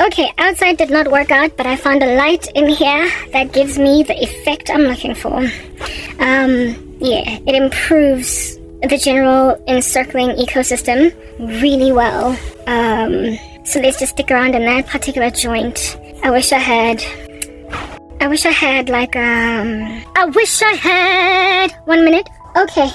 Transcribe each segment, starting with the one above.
Okay, outside did not work out, but I found a light in here that gives me the effect I'm looking for. It improves the general encircling ecosystem really well. So let's just stick around in that particular joint. I wish I had 1 minute. Okay,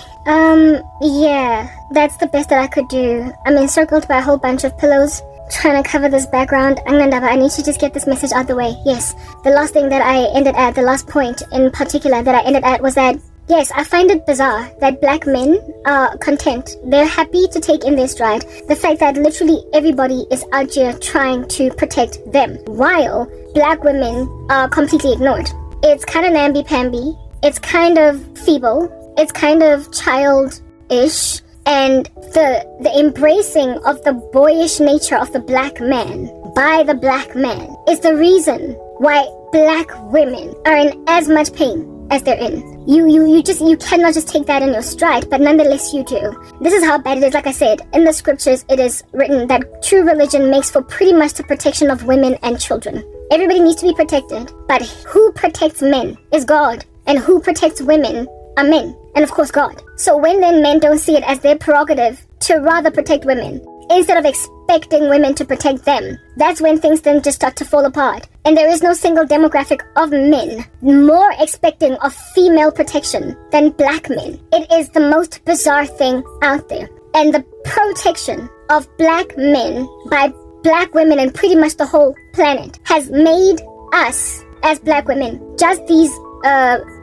that's the best that I could do. I'm encircled by a whole bunch of pillows, trying to cover this background. I need to just get this message out the way. Yes, the last point in particular that I ended at was that, yes, I find it bizarre that black men are content. They're happy to take in their stride the fact that literally everybody is out here trying to protect them, while black women are completely ignored. It's kind of namby-pamby. It's kind of feeble. It's kind of childish. And the embracing of the boyish nature of the black man by the black man is the reason why black women are in as much pain as they're in. You cannot just take that in your stride, but nonetheless you do. This is how bad it is. Like I said, in the scriptures it is written that true religion makes for pretty much the protection of women and children. Everybody needs to be protected, but who protects men is God, and who protects women are men, and of course God. So when then men don't see it as their prerogative to rather protect women, instead of expecting women to protect them, that's when things then just start to fall apart. And there is no single demographic of men more expecting of female protection than black men. It is the most bizarre thing out there. And the protection of black men by black women and pretty much the whole planet has made us as black women just these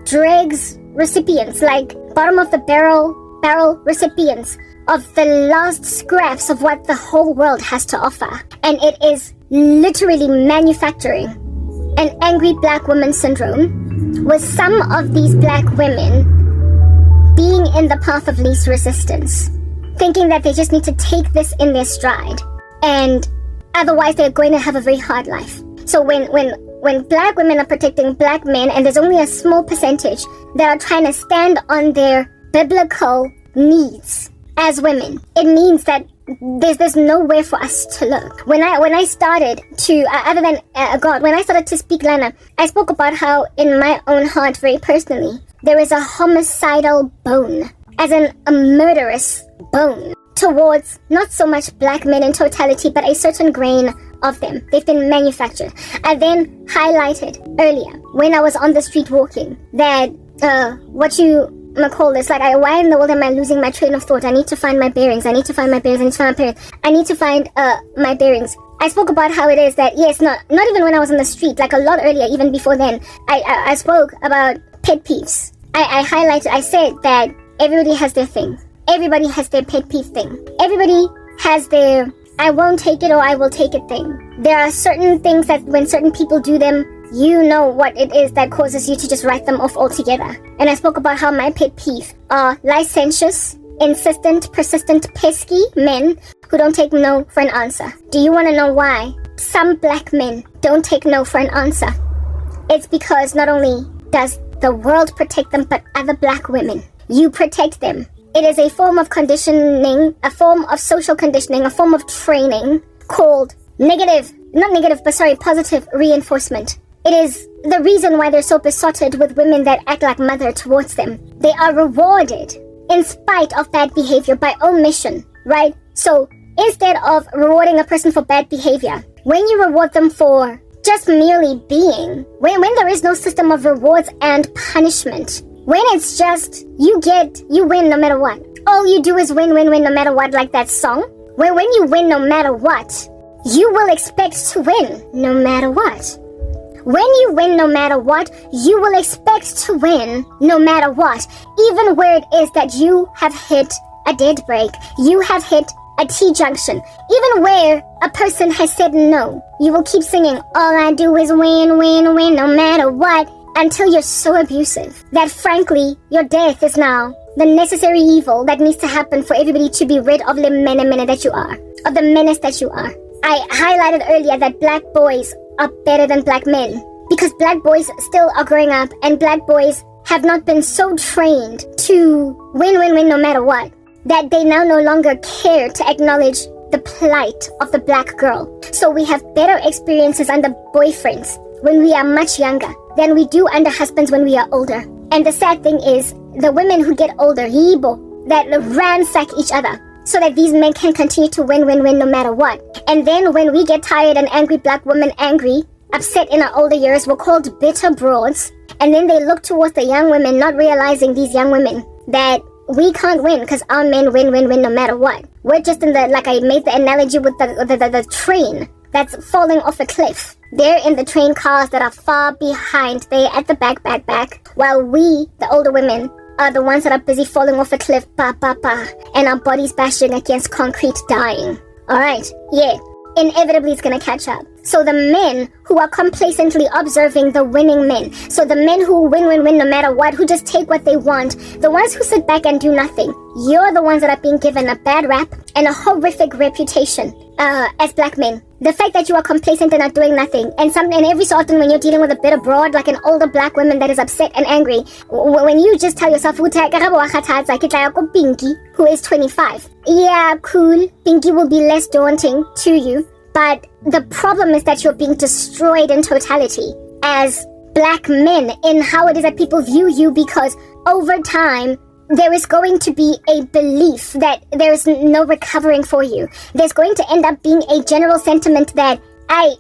dregs recipients, like bottom of the barrel recipients of the last scraps of what the whole world has to offer. And it is literally manufacturing an angry black woman syndrome, with some of these black women being in the path of least resistance, thinking that they just need to take this in their stride, and otherwise they're going to have a very hard life. So when black women are protecting black men, and there's only a small percentage that are trying to stand on their biblical needs as women, it means that there's nowhere for us to look. When I started to other than God, when I started to speak Lana, I spoke about how in my own heart, very personally, there is a homicidal bone, as in a murderous bone, towards not so much black men in totality, but a certain grain of them. They've been manufactured. I then highlighted earlier when I was on the street walking that why in the world am I losing my train of thought? I need to find my bearings. I need to find my bearings. My bearings. I spoke about how it is that, yes, not even when I was on the street, like a lot earlier, even before then, I spoke about pet peeves. I said that everybody has their thing. Everybody has their pet peeve thing. Everybody has their I won't take it or I will take it thing. There are certain things that when certain people do them, you know what it is that causes you to just write them off altogether. And I spoke about how my pet peeve are licentious, insistent, persistent, pesky men who don't take no for an answer. Do you want to know why some black men don't take no for an answer? It's because not only does the world protect them, but other black women, you protect them. It is a form of conditioning, a form of social conditioning, a form of training called positive reinforcement. It is the reason why they're so besotted with women that act like mother towards them. They are rewarded in spite of bad behavior by omission, right? So instead of rewarding a person for bad behavior, when you reward them for just merely being, when there is no system of rewards and punishment, when it's just, you win no matter what. All you do is win no matter what, like that song. When you win no matter what, you will expect to win no matter what. When you win no matter what, you will expect to win no matter what. Even where it is that you have hit a dead break, you have hit a T-junction. Even where a person has said no, you will keep singing, all I do is win no matter what. Until you're so abusive that frankly, your death is now the necessary evil that needs to happen for everybody to be rid of the menace that you are. I highlighted earlier that black boys are better than black men because black boys still are growing up and black boys have not been so trained to win no matter what that they now no longer care to acknowledge the plight of the black girl. So we have better experiences under boyfriends when we are much younger than we do under husbands when we are older. And the sad thing is, the women who get older, that ransack each other so that these men can continue to win no matter what. And then when we get tired and angry, black women angry, upset in our older years, we're called bitter broads. And then they look towards the young women, not realizing, these young women, that we can't win because our men win no matter what. We're just in the, like I made the analogy with the train that's falling off a cliff. They're in the train cars that are far behind. They're at the back, while we, the older women, are the ones that are busy falling off a cliff, and our bodies bashing against concrete, dying. Alright, yeah, inevitably it's gonna catch up. So the men who are complacently observing the winning men, so the men who win no matter what, who just take what they want, the ones who sit back and do nothing, you're the ones that are being given a bad rap and a horrific reputation as black men. The fact that you are complacent and are doing nothing, and every so often when you're dealing with a bit abroad, like an older black woman that is upset and angry, when you just tell yourself, Karabo, Pinky, who is 25, yeah, cool, Pinky will be less daunting to you, but the problem is that you're being destroyed in totality as black men in how it is that people view you, because over time, there is going to be a belief that there is no recovering for you. There's going to end up being a general sentiment that I'm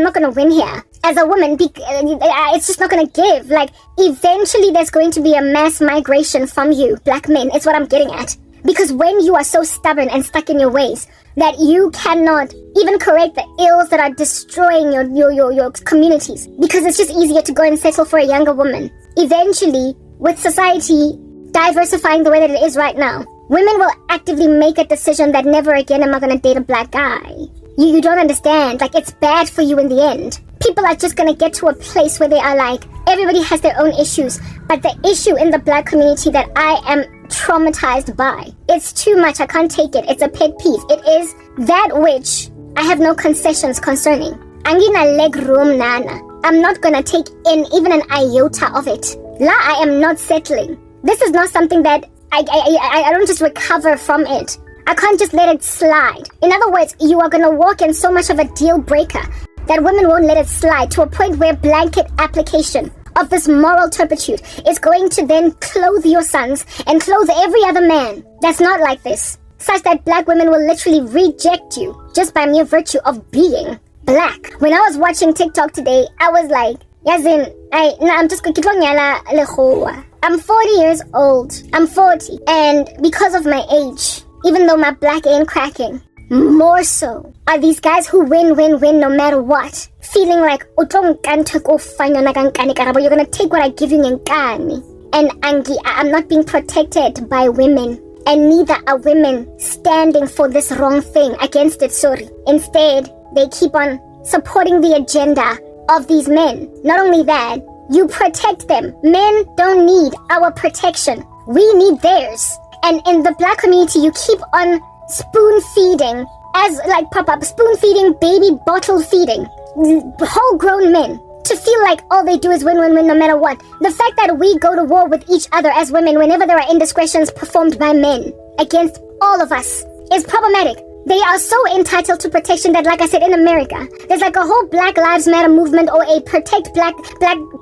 not going to win here. As a woman, it's just not going to give. Like, eventually there's going to be a mass migration from you, black men, is what I'm getting at. Because when you are so stubborn and stuck in your ways that you cannot even correct the ills that are destroying your communities, because it's just easier to go and settle for a younger woman. Eventually, with society diversifying the way that it is right now, women will actively make a decision that never again am I going to date a black guy. You don't understand. Like, it's bad for you in the end. People are just going to get to a place where they are like, everybody has their own issues, but the issue in the black community that I am traumatized by, it's too much. I can't take it. It's a pet peeve. It is that which I have no concessions concerning. Angina leg room nana. I'm not going to take in even an iota of it. La, I am not settling. This is not something that I don't just recover from it. I can't just let it slide. In other words, you are going to walk in so much of a deal breaker that women won't let it slide to a point where blanket application of this moral turpitude is going to then clothe your sons and clothe every other man that's not like this, such that black women will literally reject you just by mere virtue of being black. When I was watching TikTok today, I was like, I'm 40 years old. I'm 40. And because of my age, even though my black ain't cracking, more so are these guys who win no matter what, feeling like, you're gonna take what I give you, and I'm not being protected by women, and neither are women standing for this wrong thing against it, sorry. Instead, they keep on supporting the agenda of these men. Not only that, you protect them. Men don't need our protection. We need theirs. And in the black community, you keep on spoon feeding, as like pop-up, spoon feeding, baby bottle feeding, whole grown men to feel like all they do is win no matter what. The fact that we go to war with each other as women whenever there are indiscretions performed by men against all of us is problematic. They are so entitled to protection that, like I said, in America, there's like a whole Black Lives Matter movement or a protect black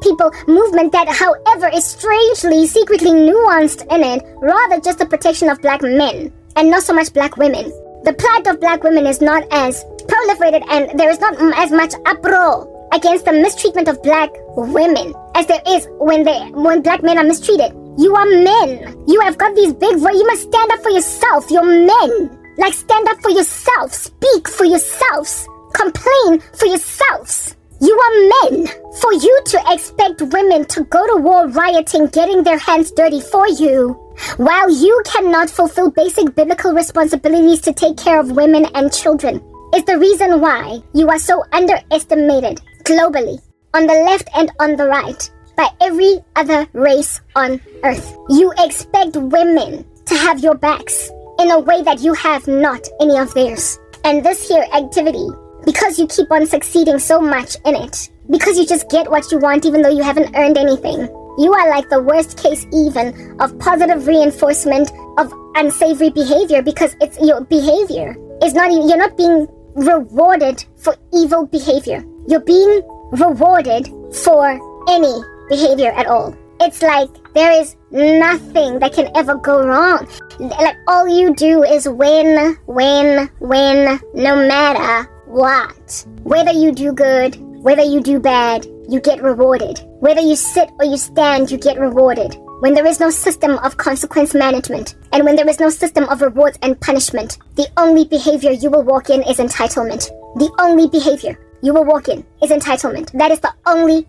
people movement that, however, is strangely, secretly nuanced in it, rather just the protection of black men and not so much black women. The plight of black women is not as proliferated, and there is not as much uproar against the mistreatment of black women as there is when black men are mistreated. You are men. You have got these big voices. You must stand up for yourself. You're men. Like, stand up for yourself. Speak for yourselves. Complain for yourselves. You are men. For you to expect women to go to war rioting, getting their hands dirty for you, while you cannot fulfill basic biblical responsibilities to take care of women and children, is the reason why you are so underestimated globally, on the left and on the right, by every other race on earth. You expect women to have your backs in a way that you have not any of theirs. And this here activity, because you keep on succeeding so much in it, because you just get what you want even though you haven't earned anything, you are like the worst case even of positive reinforcement of unsavory behavior, because it's your behavior you're not being rewarded for evil behavior. You're being rewarded for any behavior at all. It's like there is nothing that can ever go wrong. Like all you do is win, no matter what. Whether you do good, whether you do bad, you get rewarded. Whether you sit or you stand, you get rewarded. When there is no system of consequence management, and when there is no system of rewards and punishment, the only behavior you will walk in is entitlement. The only behavior you will walk in is entitlement. That is the only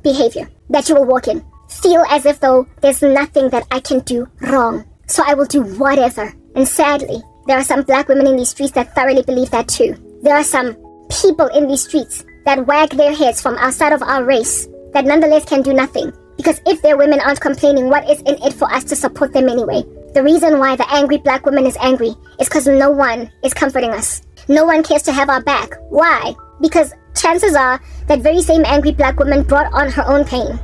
behavior that you will walk in. Feel as if though there's nothing that I can do wrong, so I will do whatever. And sadly, there are some black women in these streets that thoroughly believe that too. There are some people in these streets that wag their heads from outside of our race that nonetheless can do nothing. Because if their women aren't complaining, what is in it for us to support them anyway? The reason why the angry black woman is angry is because no one is comforting us. No one cares to have our back. Why? Because chances are that very same angry black woman brought on her own pain.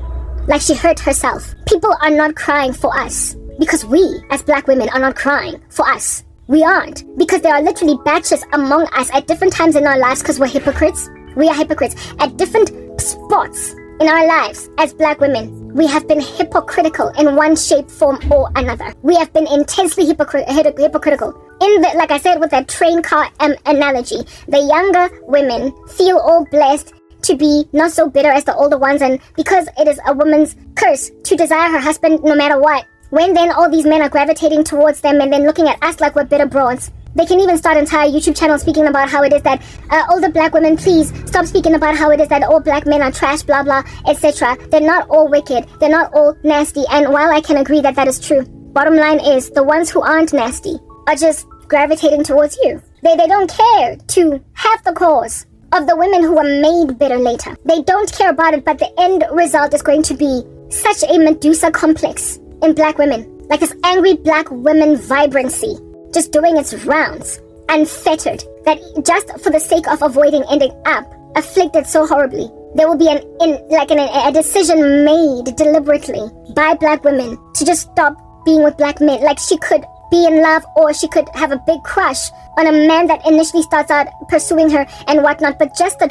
Like she hurt herself. People are not crying for us because we, as black women, are not crying for us. We aren't. Because there are literally batches among us at different times in our lives because we're hypocrites. We are hypocrites. At different spots in our lives as black women, we have been hypocritical in one shape, form, or another. We have been intensely hypocritical. Like I said with that train car analogy, the younger women feel all blessed to be not so bitter as the older ones, and because it is a woman's curse to desire her husband no matter what, when then all these men are gravitating towards them and then looking at us like we're bitter broads. They can even start entire YouTube channels speaking about how it is that older black women, please stop speaking about how it is that all black men are trash, blah, blah, etc. They're not all wicked. They're not all nasty. And while I can agree that that is true, bottom line is the ones who aren't nasty are just gravitating towards you. They don't care to have the cause of the women who were made bitter later. They don't care about it, but the end result is going to be such a Medusa complex in black women. Like this angry black women vibrancy just doing its rounds, unfettered, that just for the sake of avoiding ending up afflicted so horribly, there will be a decision made deliberately by black women to just stop being with black men. Like she could be in love or she could have a big crush on a man that initially starts out pursuing her and whatnot, but just the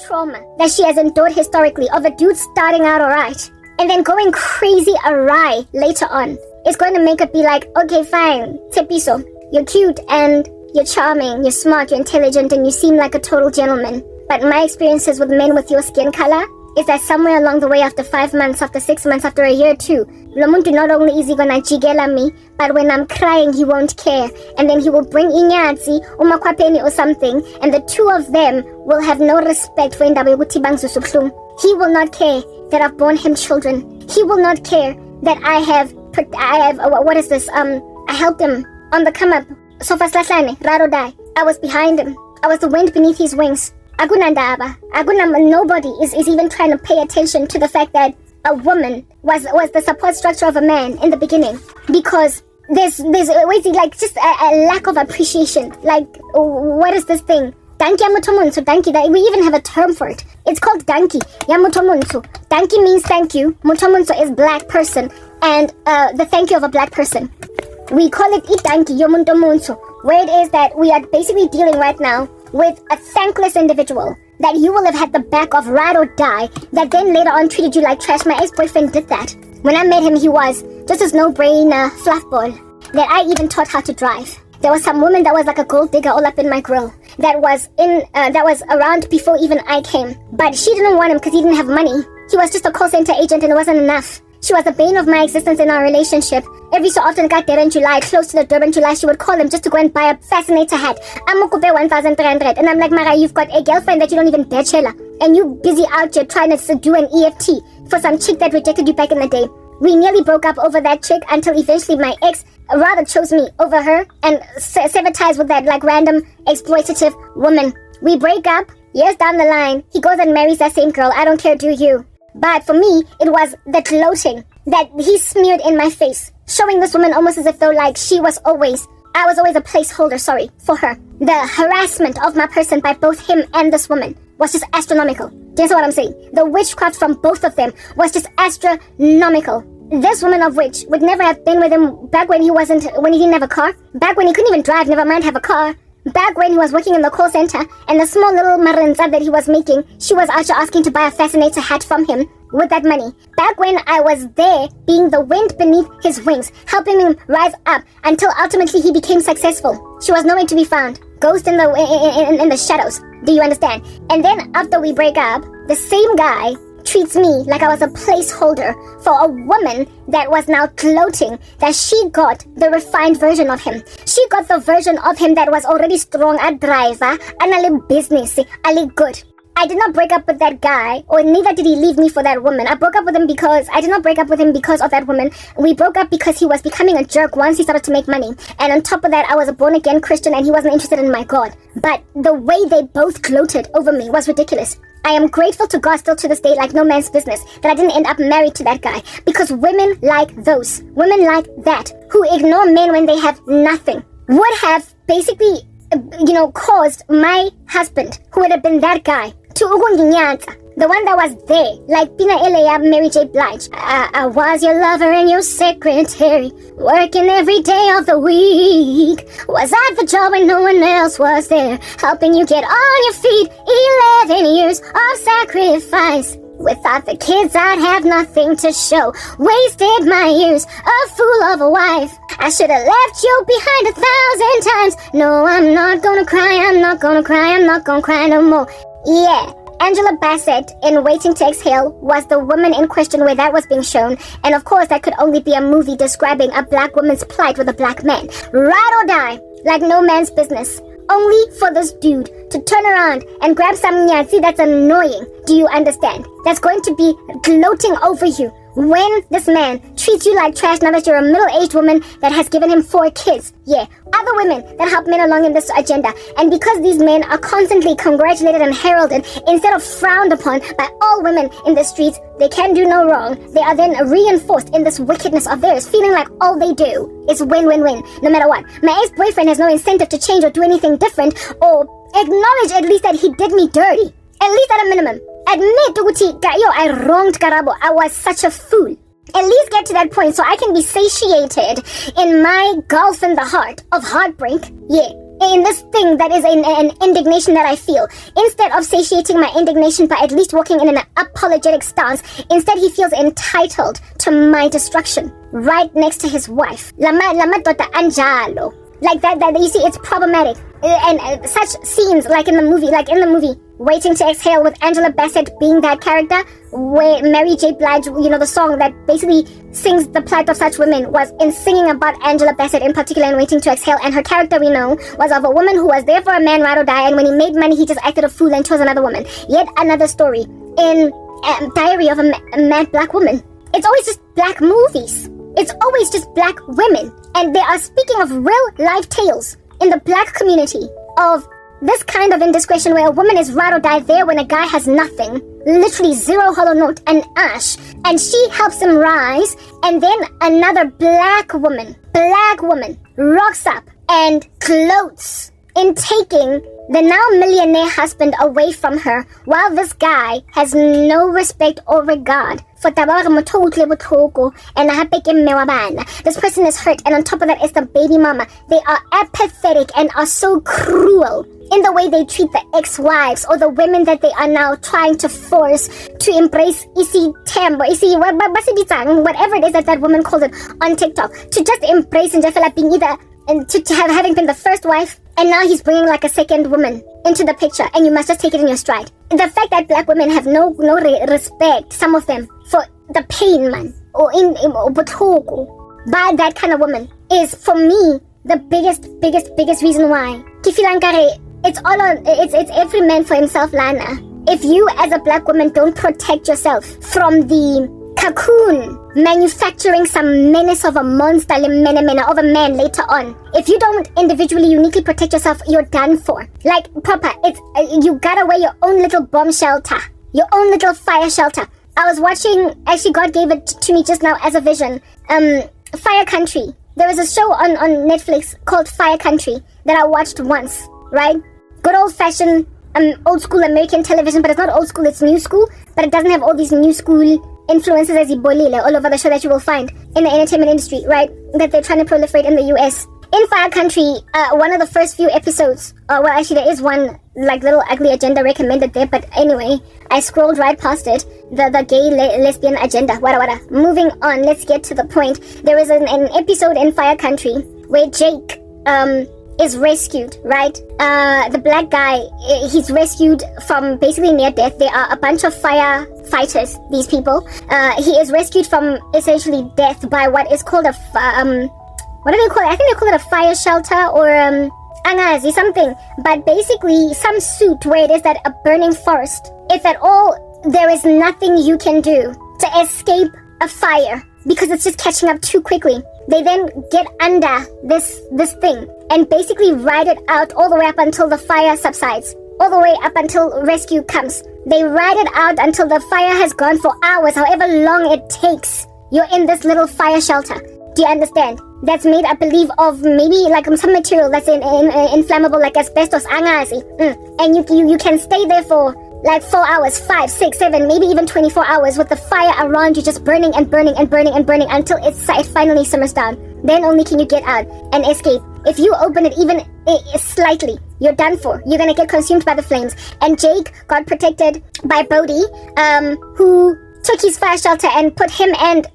trauma that she has endured historically of a dude starting out alright and then going crazy awry later on, it's going to make it be like, okay, fine, Tepiso, you're cute and you're charming, you're smart, you're intelligent, and you seem like a total gentleman. But my experiences with men with your skin color is that somewhere along the way, after 5 months, after 6 months, after a year or two, Lomuntu not only is he gonna jigela me, but when I'm crying, he won't care. And then he will bring inyatsi, umakwapeni or something, and the two of them will have no respect for Indaba yokuthi bangizusubhlungu. He will not care that I've borne him children. He will not care that I have what is this? I helped him on the come up. Sofa slahlane, raro die. I was behind him. I was the wind beneath his wings. Nobody is even trying to pay attention to the fact that a woman was the support structure of a man in the beginning. Because there's like just a lack of appreciation. Like, what is this thing? Danki yamutomunsu, danki. We even have a term for it. It's called danki yamutomunsu. Danki means thank you. Mutomunsu is black person. And the thank you of a black person. We call it itanki yomuntomunsu, where it is that we are basically dealing right now with a thankless individual that you will have had the back of ride or die, that then later on treated you like trash. My ex-boyfriend did that. When I met him, he was just this no-brainer fluffball that I even taught how to drive. There was some woman that was like a gold digger all up in my grill that was around before even I came. But she didn't want him because he didn't have money. He was just a call center agent and it wasn't enough. She was the bane of my existence in our relationship. Every so often, got there in July, close to the Durban July, she would call him just to go and buy a fascinator hat. I'm going to pay 1,300. And I'm like, Mara, you've got a girlfriend that you don't even dare chilla. And you busy out here trying to do an EFT for some chick that rejected you back in the day. We nearly broke up over that chick until eventually my ex rather chose me over her and severed ties with that like random exploitative woman. We break up. Years down the line, he goes and marries that same girl. I don't care, do you? But for me, it was the gloating that he smeared in my face, showing this woman almost as if though like I was always a placeholder, for her. The harassment of my person by both him and this woman was just astronomical. Do you know what I'm saying? The witchcraft from both of them was just astronomical. This woman of which would never have been with him back when he didn't have a car, back when he couldn't even drive, never mind have a car, back when he was working in the call center, and the small little maranza that he was making, she was actually asking to buy a fascinator hat from him with that money. Back when I was there, being the wind beneath his wings, helping him rise up until ultimately he became successful. She was nowhere to be found. Ghost in the shadows. Do you understand? And then after we break up, the same guy treats me like I was a placeholder for a woman that was now gloating that she got the refined version of him. She got the version of him that was already strong, a driver, and a little business, a little good. I did not break up with that guy, or neither did he leave me for that woman. I did not break up with him because of that woman. We broke up because he was becoming a jerk once he started to make money. And on top of that, I was a born-again Christian and he wasn't interested in my God. But the way they both gloated over me was ridiculous. I am grateful to God still to this day, like no man's business, that I didn't end up married to that guy. Because women like that, who ignore men when they have nothing, would have basically, caused my husband, who would have been that guy, to ukunginyanza, the one that was there, like Pina Eleya, Mary J. Blige. I was your lover and your secretary, working every day of the week. Was at the job when no one else was there, helping you get on your feet. 11 years of sacrifice. Without the kids, I'd have nothing to show. Wasted my years, a fool of a wife. I should have left you behind 1,000 times. No, I'm not gonna cry, I'm not gonna cry no more. Yeah, Angela Bassett in Waiting to Exhale was the woman in question where that was being shown. And of course, that could only be a movie describing a black woman's plight with a black man. Ride or die, like no man's business. Only for this dude to turn around and grab some nyatsi that's annoying. Do you understand? That's going to be gloating over you when this man treats you like trash now that you're a middle-aged woman that has given him 4 kids. Yeah, other women that help men along in this agenda. And because these men are constantly congratulated and heralded instead of frowned upon by all women in the streets, they can do no wrong. They are then reinforced in this wickedness of theirs, feeling like all they do is win-win-win, no matter what. My ex-boyfriend has no incentive to change or do anything different or acknowledge at least that he did me dirty. At least at a minimum. Admit, I wronged Karabo. I was such a fool. At least get to that point so I can be satiated in my gulf in the heart of heartbreak. Yeah, in this thing that is an indignation that I feel. Instead of satiating my indignation by at least walking in an apologetic stance, instead he feels entitled to my destruction. Right next to his wife. Lama tota anjalo. Like that, you see, it's problematic. And such scenes, like in the movie, Waiting to Exhale with Angela Bassett being that character, where Mary J. Blige, the song that basically sings the plight of such women, was in singing about Angela Bassett in particular in Waiting to Exhale, and her character, we know, was of a woman who was there for a man, ride or die, and when he made money, he just acted a fool and chose another woman. Yet another story in Diary of a Mad Black Woman. It's always just black movies. It's always just black women. And they are speaking of real life tales in the black community of this kind of indiscretion where a woman is ride or die there when a guy has nothing, literally zero hollow note and ash, and she helps him rise, and then another black woman rocks up and gloats in taking the now millionaire husband away from her while this guy has no respect or regard for tabang mothotle botlhoko and mme wa bana. This person is hurt, and on top of that is the baby mama. They are apathetic and are so cruel in the way they treat the ex-wives or the women that they are now trying to force to embrace whatever it is that woman calls it on TikTok, to just embrace and just feel like being either and to having been the first wife, and now he's bringing like a second woman into the picture, and you must just take it in your stride. The fact that black women have no respect, some of them, for the pain man or by that kind of woman is for me the biggest reason why. It's every man for himself, Lana. If you as a black woman don't protect yourself from the cocoon manufacturing some menace of a monster of a man later on, if you don't individually uniquely protect yourself, you're done for. Like proper, it's you gotta wear your own little bomb shelter, your own little fire shelter. I was watching, actually God gave it to me just now as a vision, Fire Country. There was a show on Netflix called Fire Country that I watched once, right? Good old fashioned old school American television, but it's not old school, it's new school, but it doesn't have all these new school influencers as Ibolile all over the show that you will find in the entertainment industry, right? That they're trying to proliferate in the US. In Fire Country, one of the first few episodes, well, actually there is one like little ugly agenda recommended there, but anyway, I scrolled right past it. The gay lesbian agenda, wada. Moving on, let's get to the point. There is an episode in Fire Country where Jake is rescued, right? The black guy, he's rescued from basically near death. There are a bunch of firefighters, these people. He is rescued from essentially death by what is called a what do they call it? I think they call it a fire shelter or angazi, something. But basically some suit where it is that a burning forest. If at all there is nothing you can do to escape a fire because it's just catching up too quickly. They then get under this thing and basically ride it out all the way up until the fire subsides. All the way up until rescue comes. They ride it out until the fire has gone for hours, however long it takes. You're in this little fire shelter. Do you understand? That's made, I believe, of maybe like some material that's inflammable, like asbestos, angazi. And you can stay there for like 4 hours, 5, 6, 7, maybe even 24 hours with the fire around you just burning and burning and burning and burning until it finally simmers down. Then only can you get out and escape. If you open it even slightly, you're done for. You're gonna get consumed by the flames. And Jake got protected by Bodhi, who took his fire shelter and put him and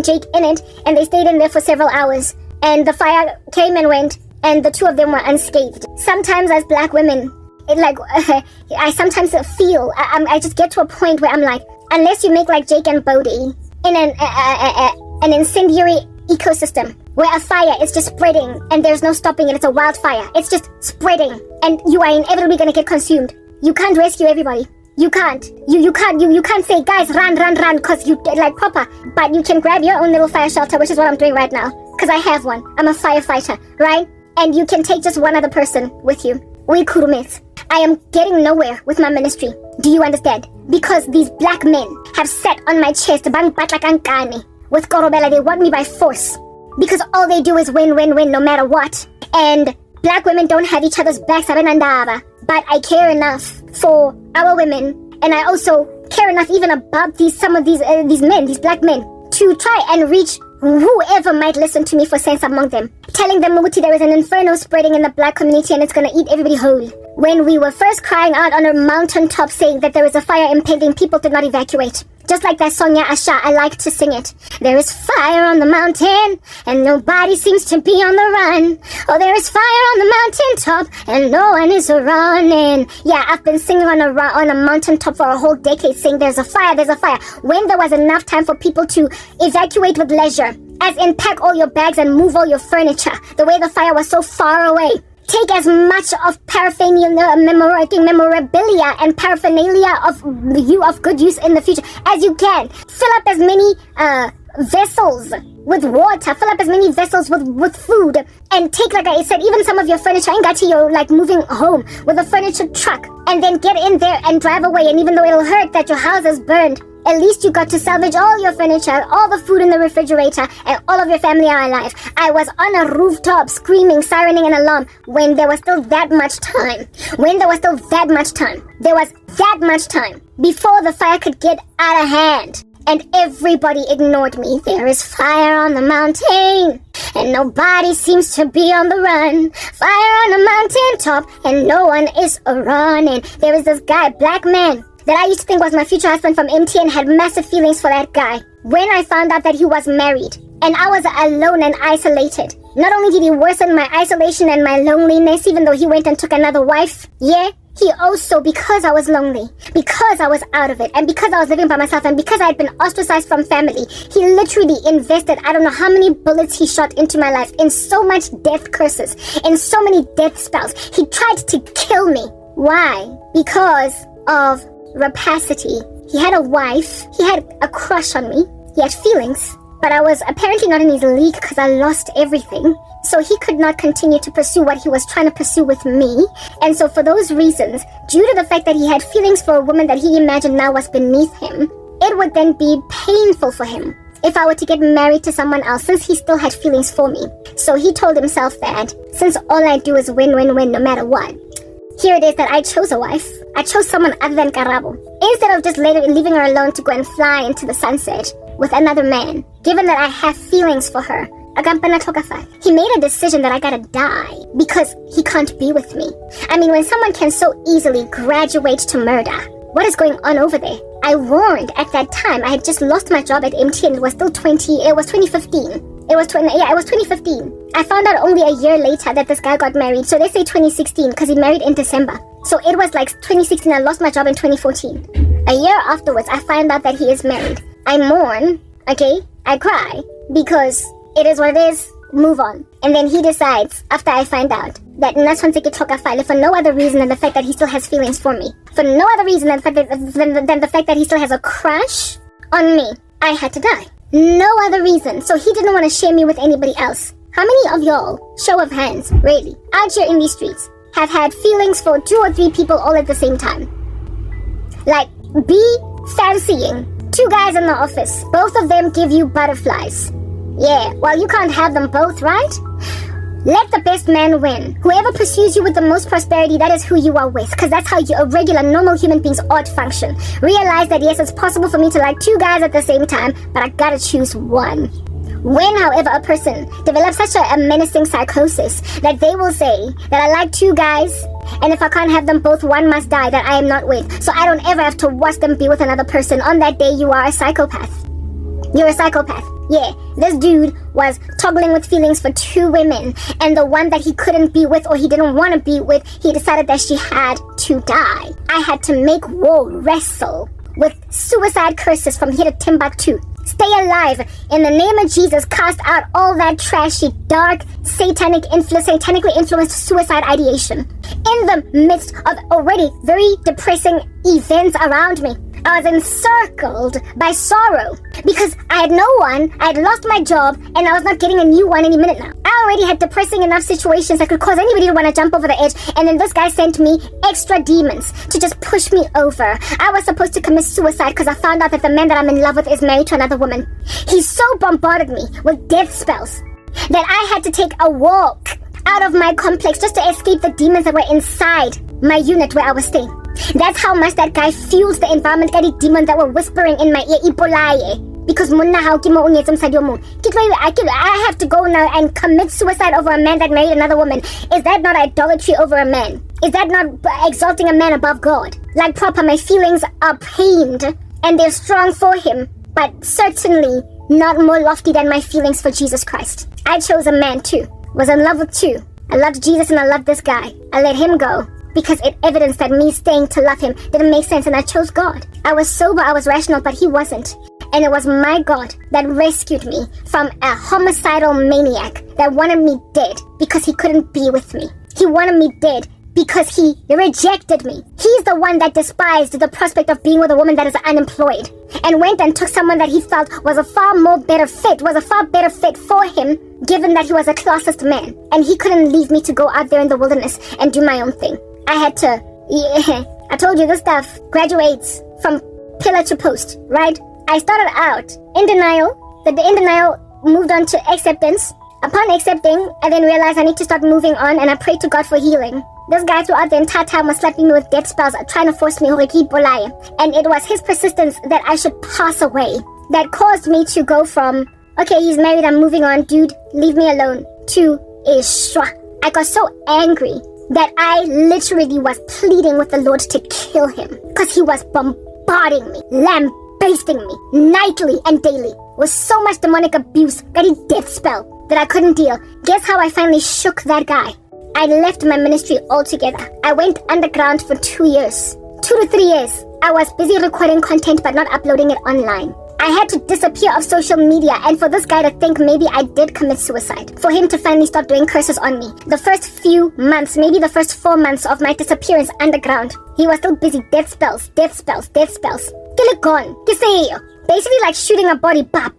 Jake in it, and they stayed in there for several hours. And the fire came and went, and the two of them were unscathed. Sometimes as black women, I sometimes feel, I just get to a point where I'm like, unless you make like Jake and Bodhi in an incendiary ecosystem where a fire is just spreading and there's no stopping it, it's a wildfire, it's just spreading, and you are inevitably gonna get consumed. You can't rescue everybody. You can't. You can't say, guys, run, because you like proper. But you can grab your own little fire shelter, which is what I'm doing right now. Because I have one. I'm a firefighter, right? And you can take just one other person with you. We kurumes. I am getting nowhere with my ministry. Do you understand? Because these black men have sat on my chest, bang batlak ankani. With Korobela, they want me by force. Because all they do is win, no matter what. And black women don't have each other's backs, but I care enough for our women, and I also care enough even about some of these men, these black men, to try and reach whoever might listen to me for sense among them, telling them Muti, there is an inferno spreading in the black community and it's gonna eat everybody whole. When we were first crying out on a mountaintop saying that there is a fire impending, people did not evacuate. Just like that song, Ya Asha, I like to sing it. There is fire on the mountain, and nobody seems to be on the run. Oh, there is fire on the mountaintop, and no one is running. Yeah, I've been singing on a mountaintop for a whole decade, saying there's a fire, when there was enough time for people to evacuate with leisure. As in, pack all your bags and move all your furniture. The way the fire was so far away. Take as much of paraphernalia, memorabilia and paraphernalia of good use in the future as you can. Fill up as many vessels with water. Fill up as many vessels with food. And take, like I said, even some of your furniture. And got to your like moving home with a furniture truck. And then get in there and drive away. And even though it'll hurt that your house is burned, at least you got to salvage all your furniture, all the food in the refrigerator, and all of your family are alive. I was on a rooftop screaming, sirening an alarm when there was still that much time. There was that much time before the fire could get out of hand. And everybody ignored me. There is fire on the mountain, and nobody seems to be on the run. Fire on the mountaintop, and no one is running. There is this guy, black man, that I used to think was my future husband from MTN, had massive feelings for that guy. When I found out that he was married, and I was alone and isolated, not only did he worsen my isolation and my loneliness, even though he went and took another wife, yeah, he also, because I was lonely, because I was out of it, and because I was living by myself, and because I had been ostracized from family, he literally invested, I don't know how many bullets he shot into my life, in so much death curses, in so many death spells. He tried to kill me. Why? Because of rapacity. He had a wife, he had a crush on me, he had feelings, but I was apparently not in his league because I lost everything. So he could not continue to pursue what he was trying to pursue with me. And so for those reasons, due to the fact that he had feelings for a woman that he imagined now was beneath him, it would then be painful for him if I were to get married to someone else, since he still had feelings for me. So he told himself that since all I do is win no matter what, here it is that I chose a wife. I chose someone other than Karabo. Instead of just leaving her alone to go and fly into the sunset with another man, given that I have feelings for her, he made a decision that I gotta die because he can't be with me. I mean, when someone can so easily graduate to murder, what is going on over there? I warned at that time. I had just lost my job at MTN. It was 2015. It was 2015. I found out only a year later that this guy got married. So they say 2016 because he married in December. So it was like 2016. I lost my job in 2014. A year afterwards, I find out that he is married. I mourn, okay? I cry because it is what it is. Move on. And then he decides, after I find out, that for no other reason than the fact that he still has feelings for me. For no other reason than the fact that he still has a crush on me. I had to die. No other reason. So he didn't want to share me with anybody else. How many of y'all, show of hands, really, out here in these streets, have had feelings for 2 or 3 people all at the same time? Like, be fancying 2 guys in the office. Both of them give you butterflies. Yeah, well, you can't have them both, right? Let the best man win. Whoever pursues you with the most prosperity, that is who you are with. Because that's how regular, normal human beings ought function. Realize that, yes, it's possible for me to like 2 guys at the same time, but I gotta choose one. When, however, a person develops such a menacing psychosis that they will say that I like 2 guys, and if I can't have them both, one must die that I am not with. So I don't ever have to watch them be with another person. On that day, you are a psychopath. You're a psychopath. Yeah, this dude was toggling with feelings for 2 women, and the one that he couldn't be with or he didn't want to be with, he decided that she had to die. I had to make war wrestle with suicide curses from here to Timbuktu. Stay alive. In the name of Jesus, cast out all that trashy, dark, satanically influenced suicide ideation. In the midst of already very depressing events around me, I was encircled by sorrow because I had no one, I had lost my job, and I was not getting a new one any minute now. I already had depressing enough situations that could cause anybody to want to jump over the edge, and then this guy sent me extra demons to just push me over. I was supposed to commit suicide because I found out that the man that I'm in love with is married to another woman. He so bombarded me with death spells that I had to take a walk out of my complex just to escape the demons that were inside my unit where I was staying. That's how much that guy fuels the environment. Got demons that were whispering in my ear, Ipolaye. Because I have to go now and commit suicide over a man that married another woman. Is that not idolatry over a man? Is that not exalting a man above God? Like proper, my feelings are pained and they're strong for him, but certainly not more lofty than my feelings for Jesus Christ. I chose a man too. Was in love with 2. I loved Jesus and I loved this guy. I let him go because it evidenced that me staying to love him didn't make sense, and I chose God. I was sober, I was rational, but he wasn't. And it was my God that rescued me from a homicidal maniac that wanted me dead because he couldn't be with me. He wanted me dead because he rejected me. He's the one that despised the prospect of being with a woman that is unemployed and went and took someone that he felt was a far better fit for him, given that he was a classist man. And he couldn't leave me to go out there in the wilderness and do my own thing. I had to, I told you this stuff graduates from pillar to post, right? I started out in denial, in denial moved on to acceptance. Upon accepting, I then realized I need to start moving on, and I prayed to God for healing. This guy throughout the entire time was slapping me with death spells, trying to force me to keep Bolaya. And it was his persistence that I should pass away that caused me to go from, okay, he's married, I'm moving on, dude, leave me alone, to Ishwa. I got so angry that I literally was pleading with the Lord to kill him because he was bombarding me, lambasting me nightly and daily with so much demonic abuse, very death spell that I couldn't deal. Guess how I finally shook that guy? I left my ministry altogether. I went underground for 2 years. 2 to 3 years. I was busy recording content but not uploading it online. I had to disappear off social media, and for this guy to think maybe I did commit suicide, for him to finally start doing curses on me. The first few months, maybe the first 4 months of my disappearance underground, he was still busy. Death spells. Kill it gone. Basically like shooting a body, that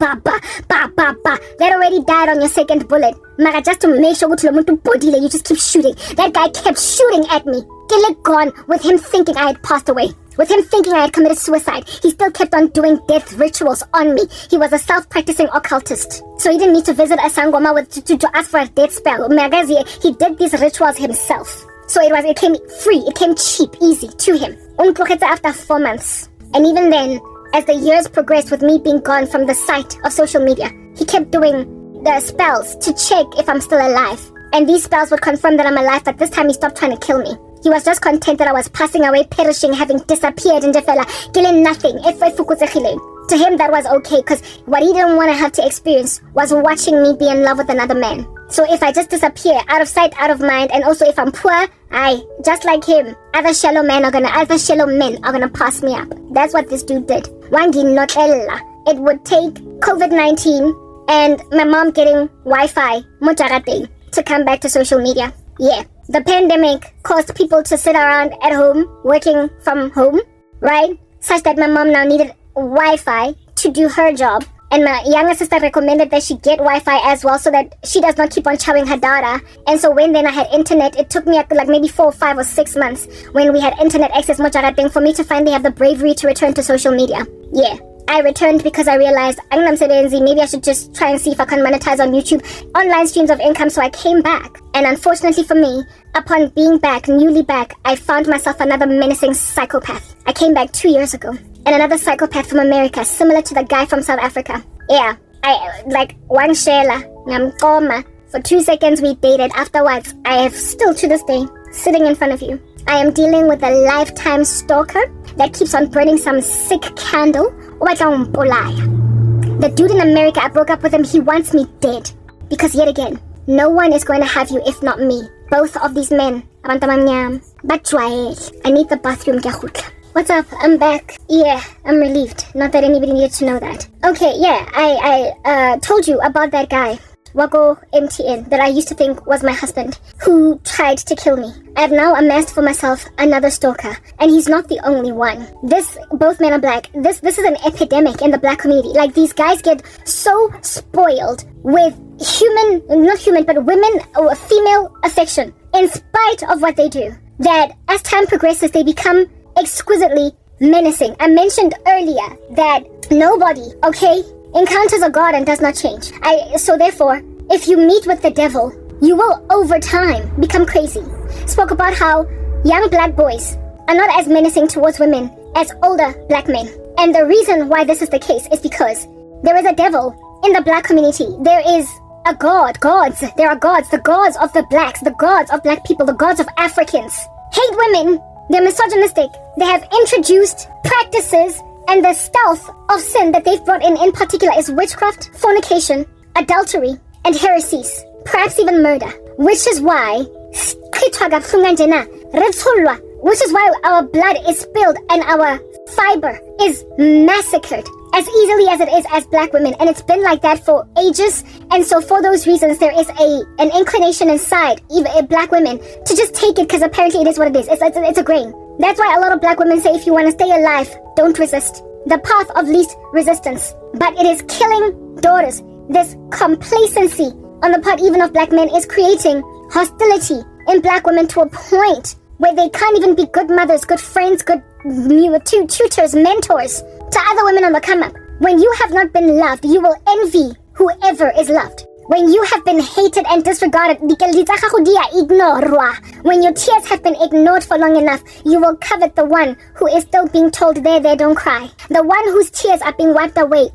already died on your second bullet. Maga, just to make sure you just keep shooting. That guy kept shooting at me. Kill it gone, with him thinking I had passed away. With him thinking I had committed suicide, he still kept on doing death rituals on me. He was a self-practicing occultist. So he didn't need to visit a Sangoma to ask for a death spell. He did these rituals himself. So it came free, it came cheap, easy to him. After 4 months. And even then, as the years progressed with me being gone from the sight of social media, he kept doing the spells to check if I'm still alive. And these spells would confirm that I'm alive, but this time he stopped trying to kill me. He was just content that I was passing away, perishing, having disappeared in Jefela, killing nothing. To him, that was okay, because what he didn't want to have to experience was watching me be in love with another man. So if I just disappear, out of sight, out of mind, and also if I'm poor, just like him, other shallow men are gonna pass me up. That's what this dude did. It would take COVID-19 and my mom getting Wi-Fi to come back to social media. Yeah, the pandemic caused people to sit around at home, working from home, right? Such that my mom now needed Wi-Fi to do her job. And my younger sister recommended that she get Wi-Fi as well so that she does not keep on chowing her data. And so when then I had internet, it took me like maybe 4, 5 or 6 months when we had internet access for me to finally have the bravery to return to social media. Yeah, I returned because I realized maybe I should just try and see if I can monetize on YouTube online streams of income. So I came back. And unfortunately for me, upon being back, newly back, I found myself another menacing psychopath. I came back 2 years ago. And another psychopath from America, similar to the guy from South Africa. Yeah, I like one shela, namkoma. For 2 seconds we dated. Afterwards, I have still to this day, sitting in front of you, I am dealing with a lifetime stalker that keeps on burning some sick candle. The dude in America, I broke up with him, he wants me dead. Because yet again, no one is going to have you if not me. Both of these men, but I need the bathroom. What's up? I'm back. Yeah, I'm relieved. Not that anybody needed to know that. Okay, yeah, I told you about that guy, Wago MTN, that I used to think was my husband, who tried to kill me. I have now amassed for myself another stalker, and he's not the only one. Both men are black. This is an epidemic in the black community. Like, these guys get so spoiled with women or female affection, in spite of what they do, that as time progresses, they become exquisitely menacing. I mentioned earlier that nobody, encounters a God and does not change. So therefore, if you meet with the devil, you will over time become crazy. Spoke about how young black boys are not as menacing towards women as older black men. And the reason why this is the case is because there is a devil in the black community. There is a God, there are gods, the gods of the blacks, the gods of black people, the gods of Africans. Hate women. They're misogynistic. They have introduced practices, and the stealth of sin that they've brought in particular is witchcraft, fornication, adultery, and heresies, perhaps even murder. Which is why our blood is spilled and our fiber is massacred as easily as it is as black women, and it's been like that for ages. And so for those reasons, there is an inclination inside even black women to just take it, because apparently it is what it is. It's a grain. That's why a lot of black women say, if you want to stay alive, don't resist. The path of least resistance. But it is killing daughters. This complacency on the part even of black men is creating hostility in black women to a point where they can't even be good mothers, good friends, good tutors, mentors to other women on the come up. When you have not been loved, you will envy whoever is loved. When you have been hated and disregarded, when your tears have been ignored for long enough, you will covet the one who is still being told, there, don't cry. The one whose tears are being wiped away.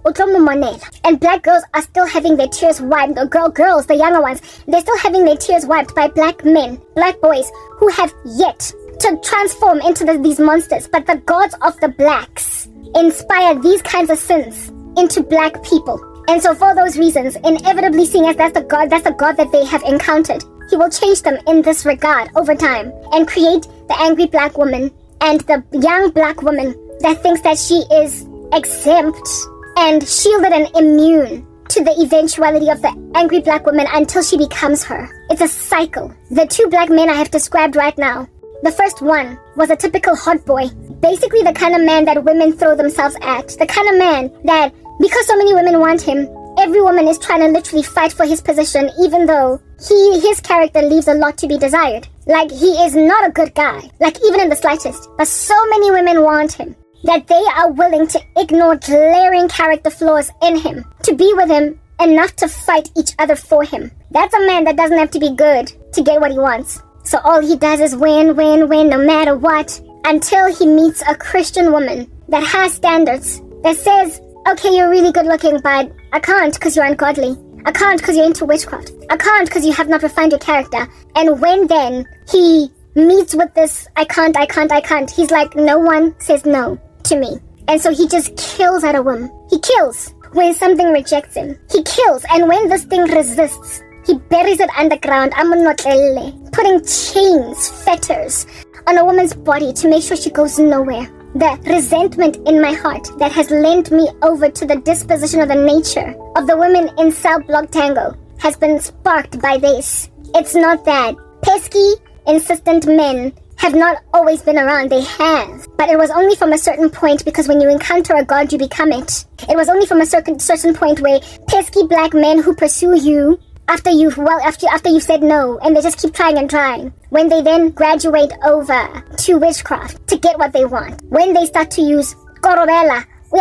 And black girls are still having their tears wiped. Girls, the younger ones, they're still having their tears wiped by black men, black boys, who have yet to transform into these monsters. But the gods of the blacks inspire these kinds of sins into black people. And so for those reasons, inevitably seeing as that's the God that they have encountered, he will change them in this regard over time and create the angry black woman and the young black woman that thinks that she is exempt and shielded and immune to the eventuality of the angry black woman until she becomes her. It's a cycle. The two black men I have described right now, the first one was a typical hot boy, basically the kind of man that women throw themselves at, the kind of man that, because so many women want him, every woman is trying to literally fight for his position, even though his character leaves a lot to be desired. Like, he is not a good guy, like even in the slightest. But so many women want him that they are willing to ignore glaring character flaws in him to be with him enough to fight each other for him. That's a man that doesn't have to be good to get what he wants. So all he does is win, no matter what, until he meets a Christian woman that has standards, that says, okay, you're really good looking, but I can't because you're ungodly. I can't because you're into witchcraft. I can't because you have not refined your character. And when then he meets with this, I can't, he's like, no one says no to me. And so he just kills at a whim. He kills when something rejects him. He kills, and when this thing resists, he buries it underground, putting chains, fetters on a woman's body to make sure she goes nowhere. The resentment in my heart that has lent me over to the disposition of the nature of the women in Cell Block Tango has been sparked by this. It's not that pesky, insistent men have not always been around. They have. But it was only from a certain point, because when you encounter a god, you become it. It was only from a certain point where pesky black men who pursue you after you've said no, and they just keep trying and trying. When they then graduate over to witchcraft to get what they want. When they start to use korobela, he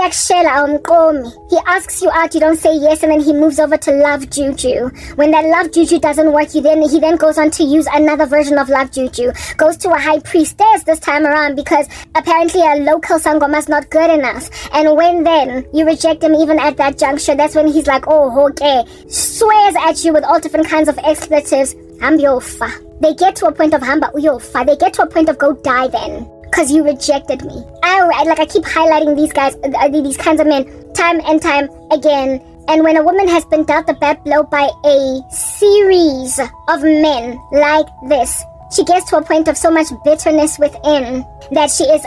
asks you out, you don't say yes, and then he moves over to love juju. When that love juju doesn't work, he then goes on to use another version of love juju. Goes to a high priestess this time around because apparently a local sangoma is not good enough. And when then you reject him even at that juncture, that's when he's like, oh, okay. Swears at you with all different kinds of expletives. Ambiofa. They get to a point of hamba uyofa. They get to a point of go die then. Because you rejected me. I keep highlighting these guys, these kinds of men, time and time again. And when a woman has been dealt a bad blow by a series of men like this, she gets to a point of so much bitterness within that she is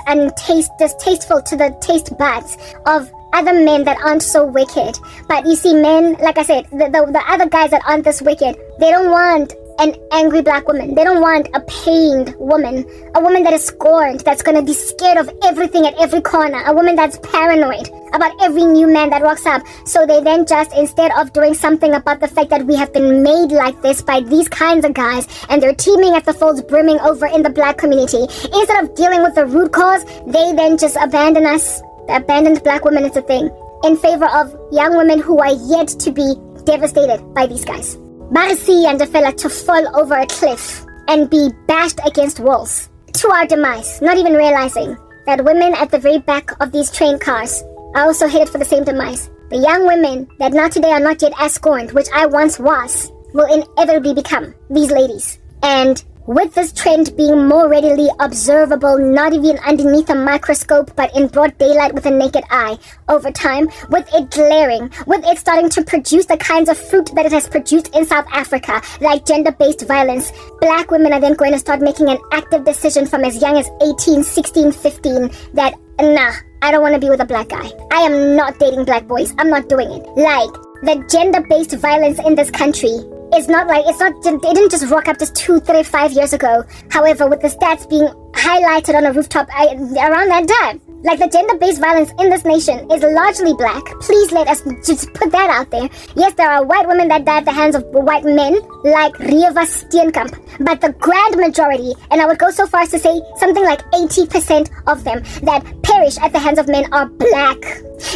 distasteful to the taste buds of other men that aren't so wicked. But you see, men, like I said, the other guys that aren't this wicked, they don't want an angry black woman. They don't want a pained woman. A woman that is scorned, that's going to be scared of everything at every corner. A woman that's paranoid about every new man that walks up. So they then just, instead of doing something about the fact that we have been made like this by these kinds of guys, and they're teeming at the folds, brimming over in the black community, instead of dealing with the root cause, they then just abandon us. The abandoned black woman is a thing, in favor of young women who are yet to be devastated by these guys. Barisi and a fella to fall over a cliff and be bashed against walls to our demise, not even realizing that women at the very back of these train cars are also headed for the same demise. The young women that now today are not yet as scorned, which I once was, will inevitably become these ladies. And with this trend being more readily observable, not even underneath a microscope, but in broad daylight with a naked eye, over time, with it glaring, with it starting to produce the kinds of fruit that it has produced in South Africa, like gender-based violence, black women are then going to start making an active decision from as young as 18, 16, 15, that, nah, I don't want to be with a black guy. I am not dating black boys. I'm not doing it. Like, the gender-based violence in this country it didn't just rock up just 2, 3, 5 years ago. However, with the stats being highlighted on a rooftop around that time, like, the gender-based violence in this nation is largely black. Please let us just put that out there. Yes, there are white women that die at the hands of white men, like Rieva Steenkamp, but the grand majority, and I would go so far as to say something like 80% of them that perish at the hands of men are black.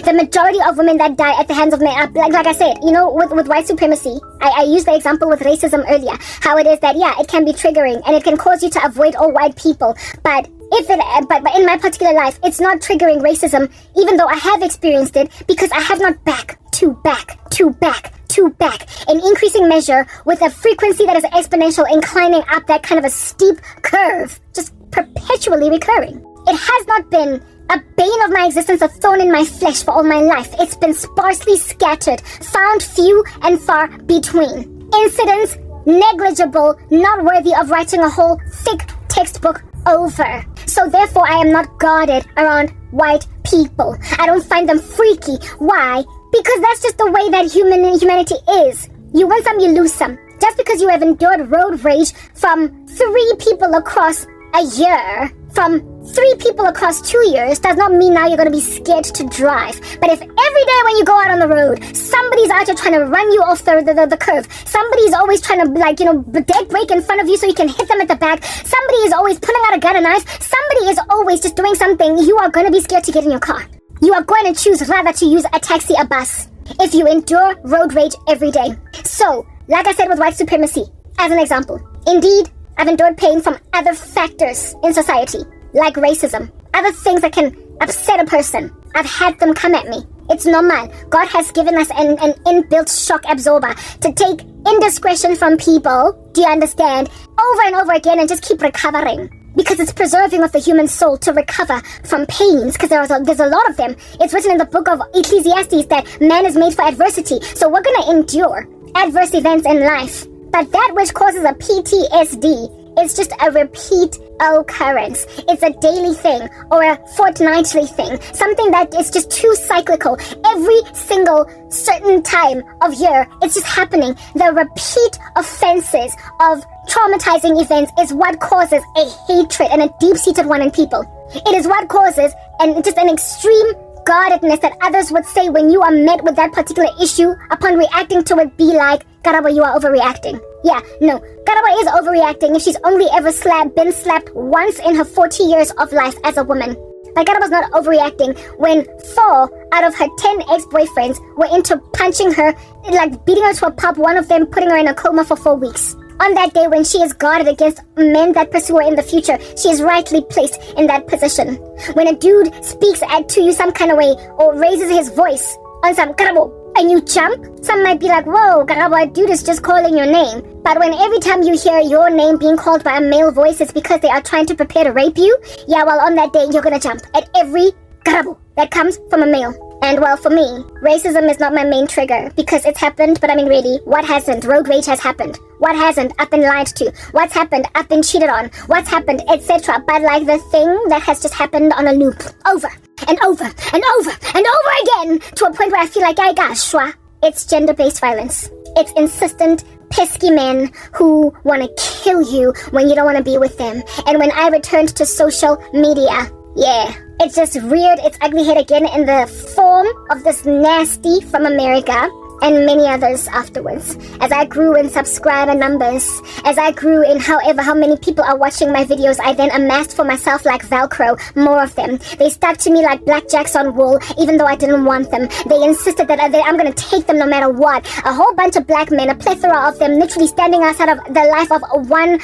The majority of women that die at the hands of men are black. Like I said, you know, with white supremacy, I used the example with racism earlier, how it is that, yeah, it can be triggering and it can cause you to avoid all white people, but in my particular life, it's not triggering racism, even though I have experienced it, because I have not back to back in increasing measure with a frequency that is exponential, inclining up that kind of a steep curve, just perpetually recurring. It has not been a bane of my existence, a thorn in my flesh for all my life. It's been sparsely scattered, found few and far between. Incidents negligible, not worthy of writing a whole thick textbook over. So therefore I am not guarded around white people. I don't find them freaky. Why? Because that's just the way that humanity is. You win some, you lose some. Just because you have endured road rage from 3 people across a year, from 3 people across 2 years, does not mean now you're going to be scared to drive. But if every day when you go out on the road, somebody's out there trying to run you off the curve, somebody's always trying to dead brake in front of you so you can hit them at the back, somebody is always pulling out a gun and knife, somebody is always just doing something, you are going to be scared to get in your car. You are going to choose rather to use a taxi, a bus, if you endure road rage every day. So, like I said with white supremacy, as an example, indeed, I've endured pain from other factors in society, like racism, other things that can upset a person. I've had them come at me. It's normal. God has given us an inbuilt shock absorber to take indiscretion from people, do you understand, over and over again and just keep recovering. Because it's preserving of the human soul to recover from pains, because there's a lot of them. It's written in the book of Ecclesiastes that man is made for adversity. So we're going to endure adverse events in life. But that which causes a PTSD is just a repeat occurrence. It's a daily thing or a fortnightly thing. Something that is just too cyclical. Every single certain time of year, it's just happening. The repeat offenses of traumatizing events is what causes a hatred and a deep-seated one in people. It is what causes just an extreme guardedness that others would say when you are met with that particular issue, upon reacting to it, be like, Karabo, you are overreacting. Yeah, no, Karabo is overreacting if she's only ever been slapped once in her 40 years of life as a woman. But Karabo's not overreacting when 4 out of her 10 ex-boyfriends were into punching her, like beating her to a pulp, one of them putting her in a coma for 4 weeks. On that day when she is guarded against men that pursue her in the future, she is rightly placed in that position. When a dude speaks to you some kind of way or raises his voice on some Karabo and you jump, some might be like, whoa, Karabo, a dude is just calling your name. But when every time you hear your name being called by a male voice, it's because they are trying to prepare to rape you. Yeah, well, on that day, you're gonna jump at every Karabo that comes from a male. And well, for me, racism is not my main trigger because it's happened, but I mean really, what hasn't? Road rage has happened. What hasn't? I've been lied to. What's happened? I've been cheated on. What's happened? Etc. But like the thing that has just happened on a loop, over and over and over and over again, to a point where I feel like I got shwa. It's gender-based violence. It's insistent, pesky men who want to kill you when you don't want to be with them. And when I returned to social media, yeah, it's just reared its ugly head again in the form of this nasty from America and many others afterwards. As I grew in subscriber numbers, as I grew in how many people are watching my videos, I then amassed for myself like Velcro, more of them. They stuck to me like blackjacks on wool, even though I didn't want them. They insisted that I'm going to take them no matter what. A whole bunch of black men, a plethora of them, literally standing outside of the life of one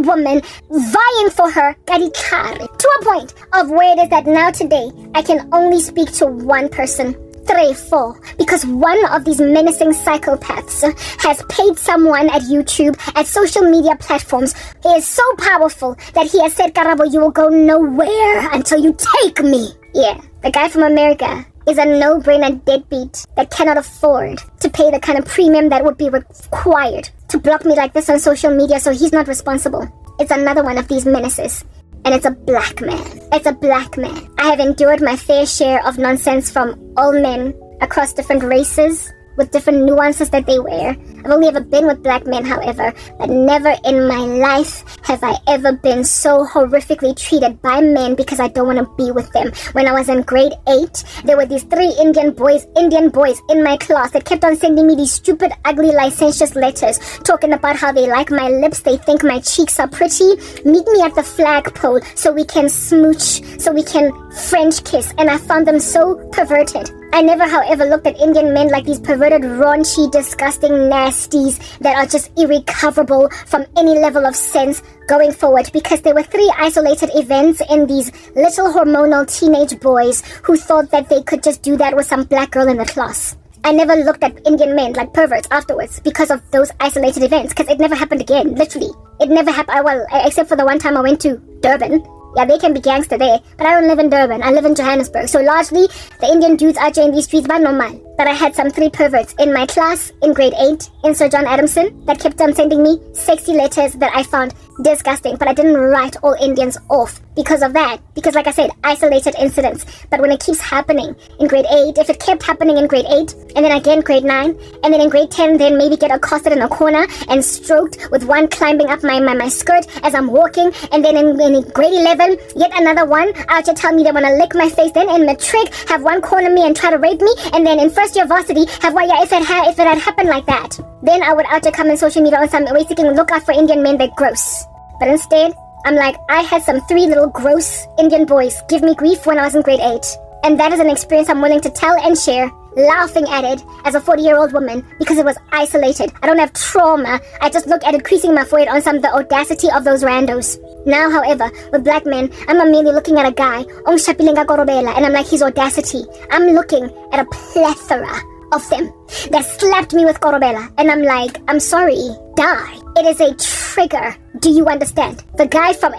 woman, vying for her, to a point of where it is that now today, I can only speak to one person. 3, 4, because one of these menacing psychopaths has paid someone at YouTube, at social media platforms. He is so powerful that he has said, Karabo, you will go nowhere until you take me. Yeah, the guy from America is a no-brainer deadbeat that cannot afford to pay the kind of premium that would be required to block me like this on social media, so he's not responsible. It's another one of these menaces. And it's a black man. It's a black man. I have endured my fair share of nonsense from all men across different races, with different nuances that they wear. I've only ever been with black men, however, but never in my life have I ever been so horrifically treated by men because I don't want to be with them. When I was in grade 8, there were these 3 Indian boys in my class that kept on sending me these stupid, ugly, licentious letters, talking about how they like my lips, they think my cheeks are pretty. Meet me at the flagpole so we can smooch, so we can French kiss, and I found them so perverted. I never, however, looked at Indian men like these perverted, raunchy, disgusting nasties that are just irrecoverable from any level of sense going forward, because there were 3 isolated events in these little hormonal teenage boys who thought that they could just do that with some black girl in the class. I never looked at Indian men like perverts afterwards because of those isolated events, because it never happened again, literally. It never happened, well, except for the one time I went to Durban. Yeah, they can be gangster there, but I don't live in Durban. I live in Johannesburg. So largely, the Indian dudes out here in these streets, but normal. But I had some 3 perverts in my class in grade 8 in Sir John Adamson that kept on sending me sexy letters that I found disgusting. But I didn't write all Indians off because of that. Because like I said, isolated incidents. But when it keeps happening in grade 8, if it kept happening in grade 8, and then again grade 9, and then in grade 10, then maybe get accosted in a corner and stroked with one climbing up my skirt as I'm walking, and then in grade 11, yet another one out to tell me they want to lick my face. Then in matric, have one corner me and try to rape me, and then in first year varsity, have one, yeah, if it had happened like that, then I would out to come on social media on some basically look out for Indian men, they're gross. But instead, I'm like, I had some 3 little gross Indian boys give me grief when I was in grade 8. And that is an experience I'm willing to tell and share laughing at it as a 40-year-old woman because it was isolated. I don't have trauma. I just look at it creasing my forehead on the audacity of those randos. Now, however, with black men, I'm merely looking at a guy, and I'm like, his audacity. I'm looking at a plethora of them that slapped me with korobela, and I'm like, I'm sorry, die. It is a trigger. Do you understand? The guy from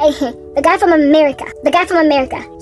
America,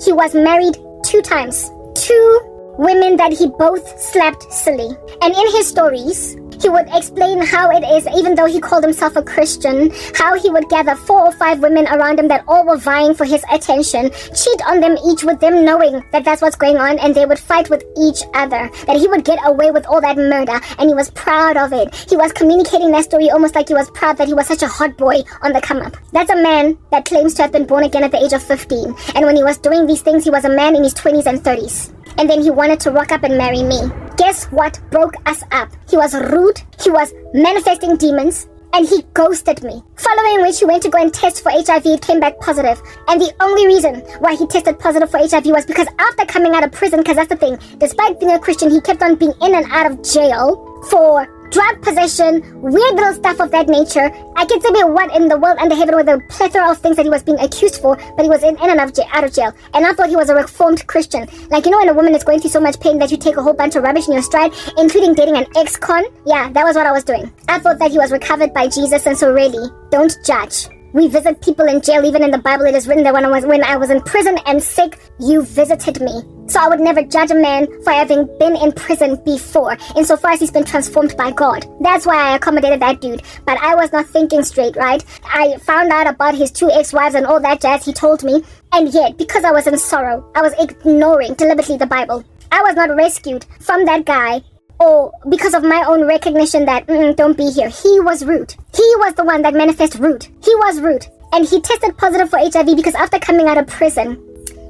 he was married 2 times. 2 women that he both slapped silly. And in his stories, he would explain how it is, even though he called himself a Christian, how he would gather 4 or 5 women around him that all were vying for his attention, cheat on them each with them knowing that that's what's going on, and they would fight with each other, that he would get away with all that murder, and he was proud of it. He was communicating that story almost like he was proud that he was such a hot boy on the come up. That's a man that claims to have been born again at the age of 15, and when he was doing these things, he was a man in his 20s and 30s. And then he wanted to rock up and marry me. Guess what broke us up? He was rude, he was manifesting demons, and he ghosted me. Following which he went to go and test for HIV, it came back positive. And the only reason why he tested positive for HIV was because after coming out of prison, because that's the thing, despite being a Christian, he kept on being in and out of jail for drug possession, weird little stuff of that nature. I can tell you what in the world under heaven were the plethora of things that he was being accused for, but he was in and out of jail. And I thought he was a reformed Christian. Like, you know when a woman is going through so much pain that you take a whole bunch of rubbish in your stride, including dating an ex-con? Yeah, that was what I was doing. I thought that he was recovered by Jesus, and so really, don't judge. We visit people in jail. Even in the Bible it is written that when I was in prison and sick, you visited me. So I would never judge a man for having been in prison before, insofar as he's been transformed by God. That's why I accommodated that dude. But I was not thinking straight, right? I found out about his 2 ex-wives and all that jazz he told me, and yet, because I was in sorrow, I was ignoring deliberately the Bible. I was not rescued from that guy, or because of my own recognition that, don't be here. He was rude. He was the one that manifested rude. He was rude. And he tested positive for HIV because after coming out of prison,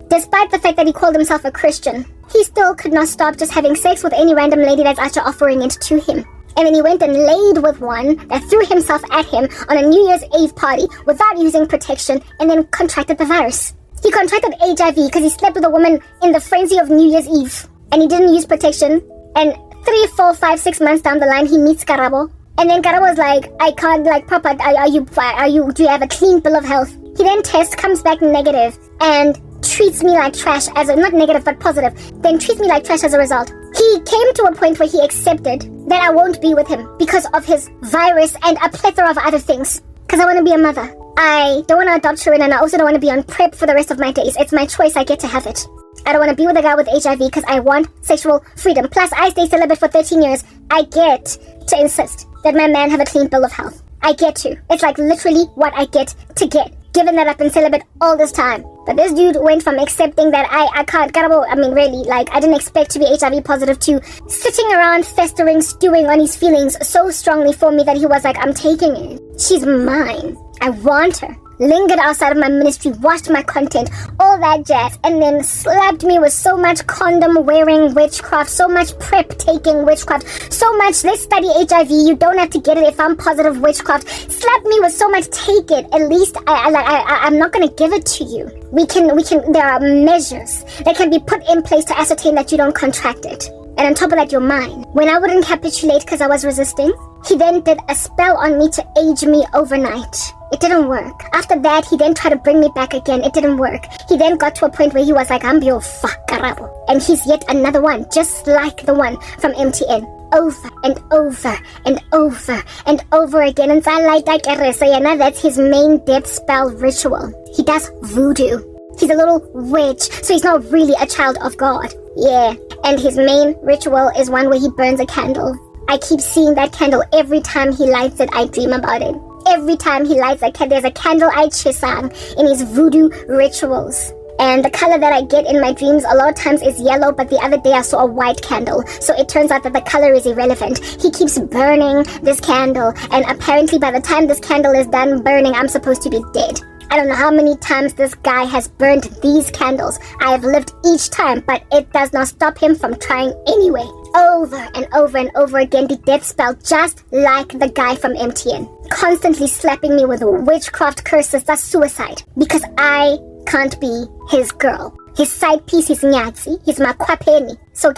despite the fact that he called himself a Christian, he still could not stop just having sex with any random lady that's actually offering it to him. And then he went and laid with one that threw himself at him on a New Year's Eve party without using protection, and then contracted the virus. He contracted HIV because he slept with a woman in the frenzy of New Year's Eve. And he didn't use protection. And 3, 4, 5, 6 months down the line, he meets Karabo. And then Karabo was like, I can't, like, Papa, do you have a clean bill of health? He then tests, comes back negative, and treats me like trash not negative, but positive, then treats me like trash as a result. He came to a point where he accepted that I won't be with him because of his virus and a plethora of other things. Because I want to be a mother. I don't want to adopt children, and I also don't want to be on PrEP for the rest of my days. It's my choice. I get to have it. I don't want to be with a guy with HIV because I want sexual freedom. Plus, I stay celibate for 13 years. I get to insist that my man have a clean bill of health. I get to. It's like literally what I get to get, given that I've been celibate all this time. But this dude went from accepting that I can't, really, like, I didn't expect to be HIV positive to sitting around festering, stewing on his feelings so strongly for me that he was like, I'm taking it. She's mine. I want her. Lingered outside of my ministry, watched my content, all that jazz, and then slapped me with so much condom-wearing witchcraft, so much PrEP-taking witchcraft, so much, let's study HIV, you don't have to get it if I'm positive witchcraft. Slapped me with so much, take it, at least I'm not going to give it to you. We can, there are measures that can be put in place to ascertain that you don't contract it. And on top of that, you're mine. When I wouldn't capitulate because I was resisting, he then did a spell on me to age me overnight. It didn't work. After that, he then tried to bring me back again. It didn't work. He then got to a point where he was like, I'm your Karabo. And he's yet another one, just like the one from MTN. Over and over and over and over again. And that's his main death spell ritual. He does voodoo. He's a little witch, so he's not really a child of God. Yeah, and his main ritual is one where he burns a candle. I keep seeing that candle every time he lights it. I dream about it. Every time he lights a candle, there's a candle I chisang in his voodoo rituals. And the color that I get in my dreams a lot of times is yellow, but the other day I saw a white candle. So it turns out that the color is irrelevant. He keeps burning this candle, and apparently by the time this candle is done burning, I'm supposed to be dead. I don't know how many times this guy has burned these candles. I have lived each time, but it does not stop him from trying anyway. Over and over and over again, the death spell, just like the guy from MTN. Constantly slapping me with witchcraft curses. That's suicide. Because I can't be his girl. his side piece, his nyatsi, his makwapeni. So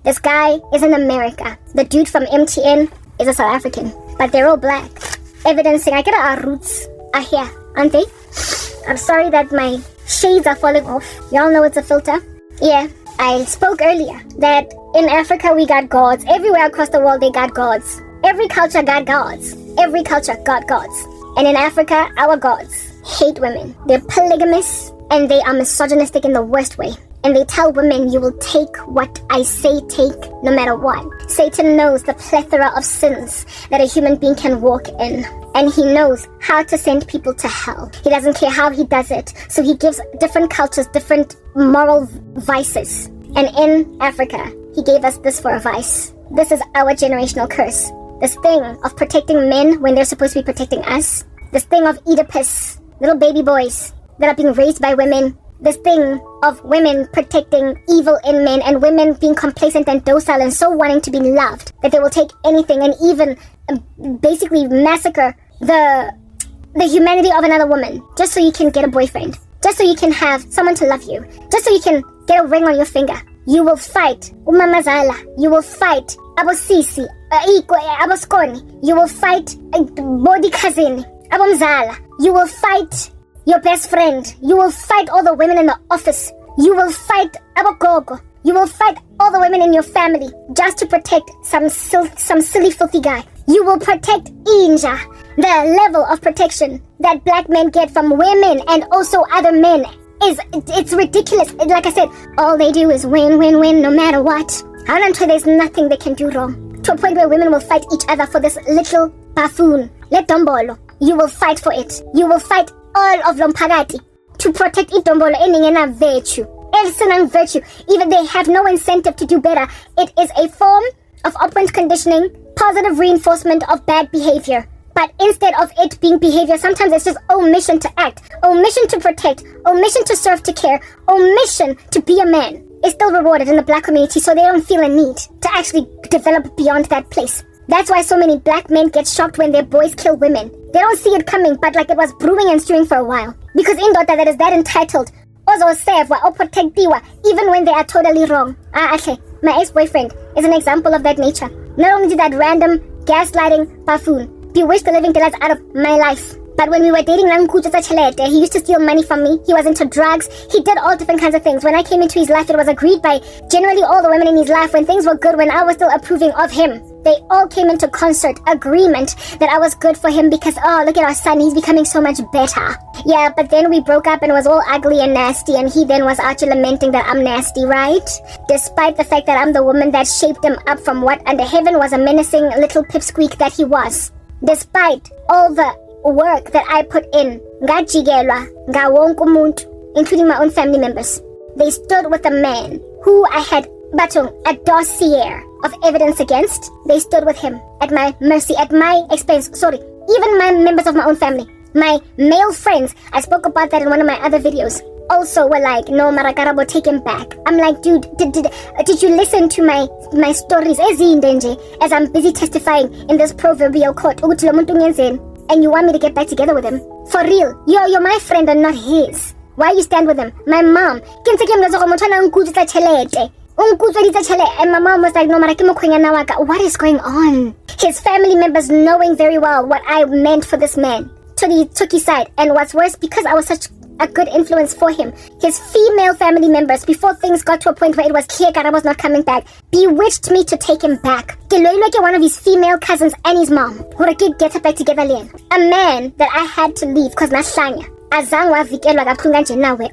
this guy is in America. The dude from MTN is a South African, but they're all black, evidencing I get our roots are here, aren't they? I'm sorry that my shades are falling off. Y'all know it's a filter. Yeah, I spoke earlier that in Africa we got gods. Everywhere across the world they got gods. Every culture got gods. Every culture got gods. And in Africa, our gods hate women. They're polygamous and they are misogynistic in the worst way. And they tell women, you will take what I say take no matter what. Satan knows the plethora of sins that a human being can walk in. And he knows how to send people to hell. He doesn't care how he does it. So he gives different cultures different moral vices. And in Africa, he gave us this for a vice. This is our generational curse. This thing of protecting men when they're supposed to be protecting us. This thing of Oedipus, little baby boys that are being raised by women. This thing of women protecting evil in men and women being complacent and docile and so wanting to be loved that they will take anything and even basically massacre the humanity of another woman just so you can get a boyfriend, just so you can have someone to love you, just so you can get a ring on your finger. You will fight umamazala, you will fight abosisi, aboskoni, you will fight body cousin, abomzala, you will fight your best friend, you will fight all the women in the office, you will fight abogogo, you will fight all the women in your family just to protect some silly filthy guy. You will protect Inja. The level of protection that black men get from women and also other men it's ridiculous. Like I said, all they do is win, win, win, no matter what. And until there's nothing they can do wrong. To a point where women will fight each other for this little buffoon. Let Dombolo. You will fight for it. You will fight all of Lompagati to protect it Dombolo in virtue. Virtue. Even they have no incentive to do better. It is a form of operant conditioning, positive reinforcement of bad behavior. But instead of it being behavior, sometimes it's just omission to act, omission to protect, omission to serve, to care, omission to be a man is still rewarded in the black community, so they don't feel a need to actually develop beyond that place. That's why so many black men get shocked when their boys kill women. They don't see it coming, but like it was brewing and stewing for a while. Because in Dota that is that entitled, ozo sevwa or protectiwa, even when they are totally wrong. Okay, my ex-boyfriend is an example of that nature. Not only did that random gaslighting buffoon bewitched the living daylights out of my life, but when we were dating he used to steal money from me. He was into drugs. He did all different kinds of things. When I came into his life, it was agreed by generally all the women in his life when things were good, when I was still approving of him. They all came into concert agreement that I was good for him because, oh, look at our son, he's becoming so much better. Yeah, but then we broke up and it was all ugly and nasty, and he then was actually lamenting that I'm nasty, right? Despite the fact that I'm the woman that shaped him up from what under heaven was a menacing little pipsqueak that he was. Despite all the work that I put in, including my own family members, they stood with a man who I had a dossier of evidence against. They stood with him at my mercy, at my expense. Even my members of my own family, my male friends, I spoke about that in one of my other videos, also were like, no, Karabo, take him back. I'm like, dude, did you listen to my stories as I'm busy testifying in this proverbial court, and you want me to get back together with him? For real, you're my friend and not his. Why you stand with him? My mom, and my mom was like, no, what is going on? His family members knowing very well what I meant for this man took his side, and what's worse, because I was such a good influence for him, his female family members, before things got to a point where it was clear Karabo was not coming back, bewitched me to take him back. One of his female cousins and his mom who get her back together. A man that I had to leave because nahlanya azangwa vikelwa kakhulu nawe.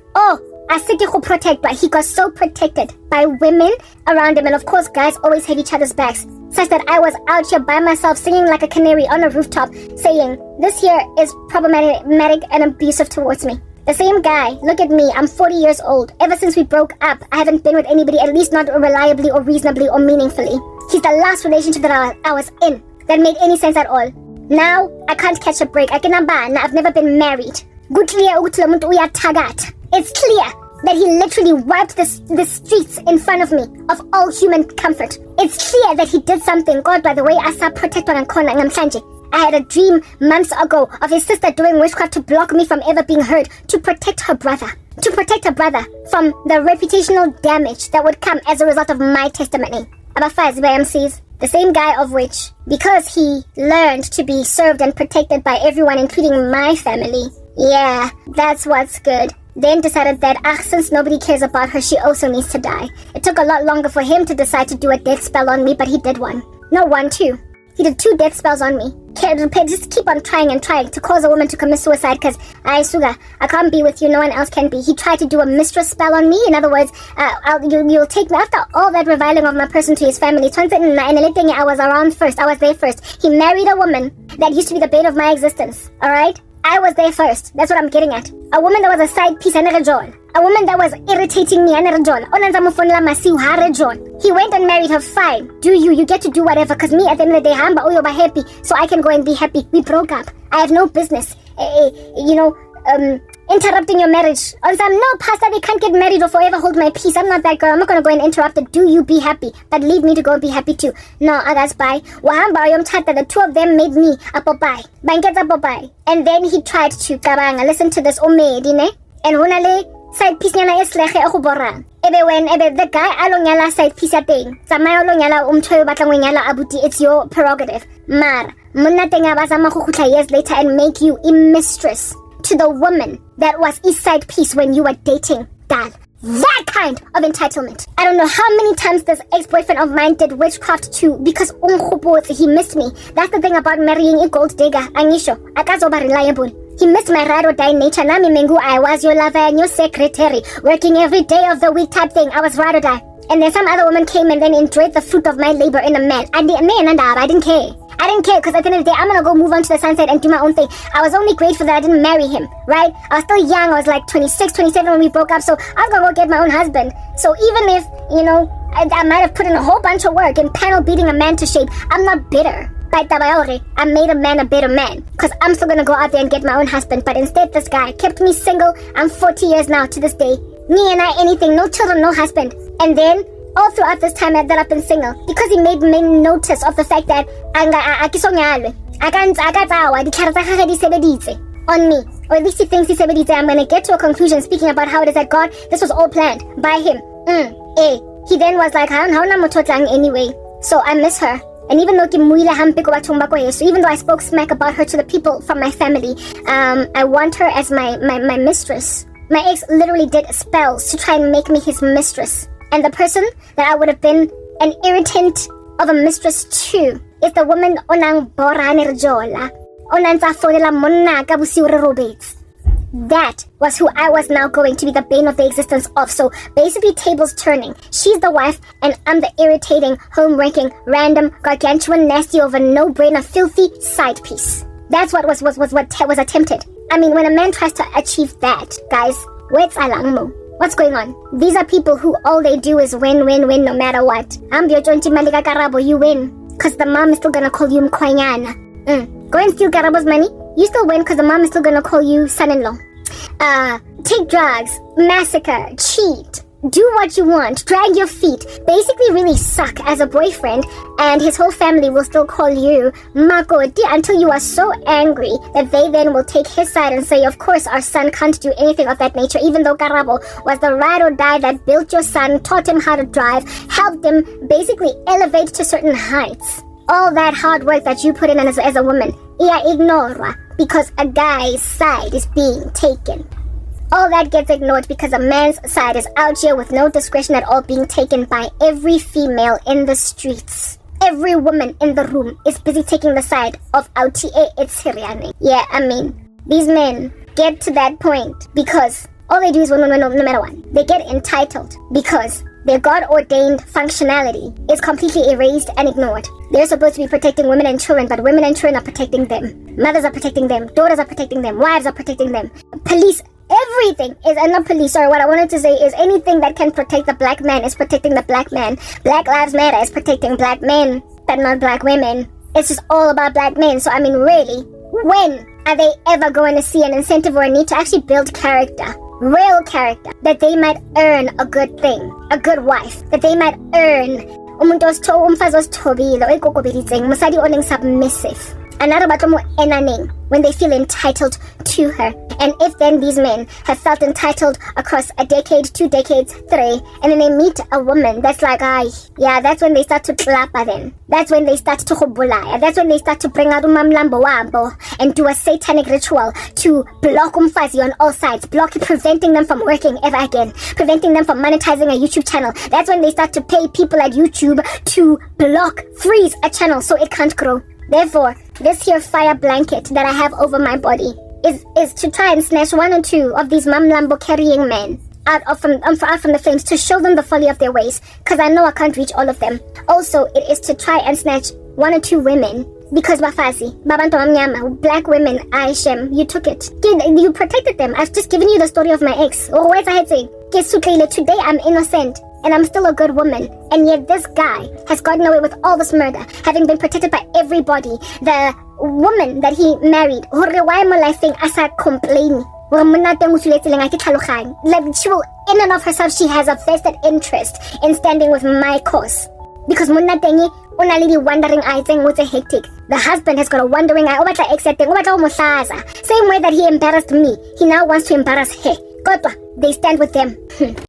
Protect, but he got so protected by women around him, and of course guys always had each other's backs, such that I was out here by myself singing like a canary on a rooftop saying, this here is problematic and abusive towards me. The same guy, look at me, I'm 40 years old. Ever since we broke up, I haven't been with anybody, at least not reliably or reasonably or meaningfully. He's the last relationship that I was in that made any sense at all. Now, I can't catch a break. I've never been married. It's clear that he literally wiped the streets in front of me of all human comfort. It's clear that he did something. God, by the way, I saw protect on Kona and Namhlanje. I had a dream months ago of his sister doing witchcraft to block me from ever being heard, to protect her brother from the reputational damage that would come as a result of my testimony. Abafazi by MCs, the same guy of which, because he learned to be served and protected by everyone, including my family, yeah, that's what's good, then decided that, since nobody cares about her, she also needs to die. It took a lot longer for him to decide to do a death spell on me, but he did one. No, one, two. He did 2 death spells on me. Just keep on trying and trying to cause a woman to commit suicide because, Suga, I can't be with you, no one else can be. He tried to do a mistress spell on me. In other words, you'll take me after all that reviling of my person to his family. I was around first. I was there first. He married a woman that used to be the bane of my existence. Alright? I was there first. That's what I'm getting at. A woman that was a side piece, a woman that was irritating me, he went and married her, fine. Do you get to do whatever, because me at the end of the day, you'll be happy, so I can go and be happy. We broke up. I have no business, interrupting your marriage. No, pastor, they can't get married or forever hold my peace. I'm not that girl. I'm not going to go and interrupt it. Do you be happy, but leave me to go and be happy too. No, that's bye. The 2 of them made me a popeye. And then he tried to listen to this omedi, and hunale side piece nyana eslege e go borang. Ebe the guy along yala side piece ya teng. Tsamaya along yala umtho batlang nyala abuti, it's your prerogative. Mar, monna tenga ba zama go khutla years later and make you a mistress to the woman that was his side piece when you were dating Dal. That kind of entitlement. I don't know how many times this ex-boyfriend of mine did witchcraft too because he missed me. That's the thing about marrying a gold digger. Anisho, akazoba reliable. He missed my ride or die nature. Nami Mengu, I was your lover and your secretary, working every day of the week type thing. I was ride or die. And then some other woman came and then enjoyed the fruit of my labor in a man. I didn't care. I didn't care because at the end of the day, I'm going to go move on to the sunset and do my own thing. I was only grateful that I didn't marry him, right? I was still young. I was like 26, 27 when we broke up. So I was going to go get my own husband. So even if, I might have put in a whole bunch of work and panel beating a man to shape, I'm not bitter. I made a man a better man because I'm still going to go out there and get my own husband. But instead, this guy kept me single. I'm 40 years now to this day. Me and I, anything, no children, no husband. And then all throughout this time that I've been single, because he made me notice of the fact that on me, or at least he thinks he I'm gonna get to a conclusion speaking about how it is that God, this was all planned by him. He then was like, anyway, so I miss her. And even though even though I spoke smack about her to the people from my family, I want her as my mistress. My ex literally did spells to try and make me his mistress. And the person that I would have been an irritant of a mistress to is the woman onang borane rjola. Onantsa fodela monna ka bosiu re robetse. That was who I was now going to be the bane of the existence of. So basically tables turning. She's the wife and I'm the irritating, home-wrecking, random, gargantuan, nasty over no-brainer, filthy side piece. That's what was attempted. I mean, when a man tries to achieve that, guys, where's alangmo? What's going on? These are people who all they do is win, win, win no matter what. Karabo, you win. Because the mom is still going to call you mkwanyana. Go and steal Karabo's money. You still win because the mom is still going to call you son-in-law. Take drugs, massacre, cheat, do what you want, drag your feet, basically really suck as a boyfriend, and his whole family will still call you Makoti until you are so angry that they then will take his side and say, of course, our son can't do anything of that nature, even though Karabo was the ride or die that built your son, taught him how to drive, helped him basically elevate to certain heights. All that hard work that you put in as a woman, ignore because a guy's side is being taken. All that gets ignored because a man's side is out here with no discretion at all being taken by every female in the streets. Every woman in the room is busy taking the side of Autie Etsiriane. Yeah, I mean, these men get to that point because all they do is win, no matter what. They get entitled because their God-ordained functionality is completely erased and ignored. They're supposed to be protecting women and children, but women and children are protecting them. Mothers are protecting them. Daughters are protecting them. Wives are protecting them. Police, everything is, and not police, sorry, what I wanted to say is anything that can protect the black man is protecting the black man. Black Lives Matter is protecting black men, but not black women. It's just all about black men. So, I mean, really, when are they ever going to see an incentive or a need to actually build character? Real character, that they might earn a good thing, a good wife, that they might earn umfazi osithobile oikokobelitseng, mosadi o leng submissive. Another batlo mo enaneng when they feel entitled to her. And if then these men have felt entitled across a decade, 2 decades, 3, and then they meet a woman that's like, yeah, that's when they start to plapa then. That's when they start to hobulaya. That's when they start to bring out umamlambo wambo and do a satanic ritual to block umfazi on all sides, preventing them from working ever again, preventing them from monetizing a YouTube channel. That's when they start to pay people at YouTube to freeze a channel so it can't grow. Therefore, this here fire blanket that I have over my body is to try and snatch 1 or 2 of these mamlambo carrying men out from the flames, to show them the folly of their ways, because I know I can't reach all of them. Also, it is to try and snatch 1 or 2 women, because bafazi, babanto amnyama, black women, Aishem, you took it. You protected them. I've just given you the story of my ex. Today I'm innocent and I'm still a good woman, and yet this guy has gotten away with all this murder, having been protected by everybody. The woman that he married, why am I saying asa complaining? Like, she will, in and of herself, she has a vested interest in standing with my cause. Because munatengi unalili wandering eye thing was a hectic. The husband has got a wandering eye. Same way that he embarrassed me, he now wants to embarrass her. They stand with them.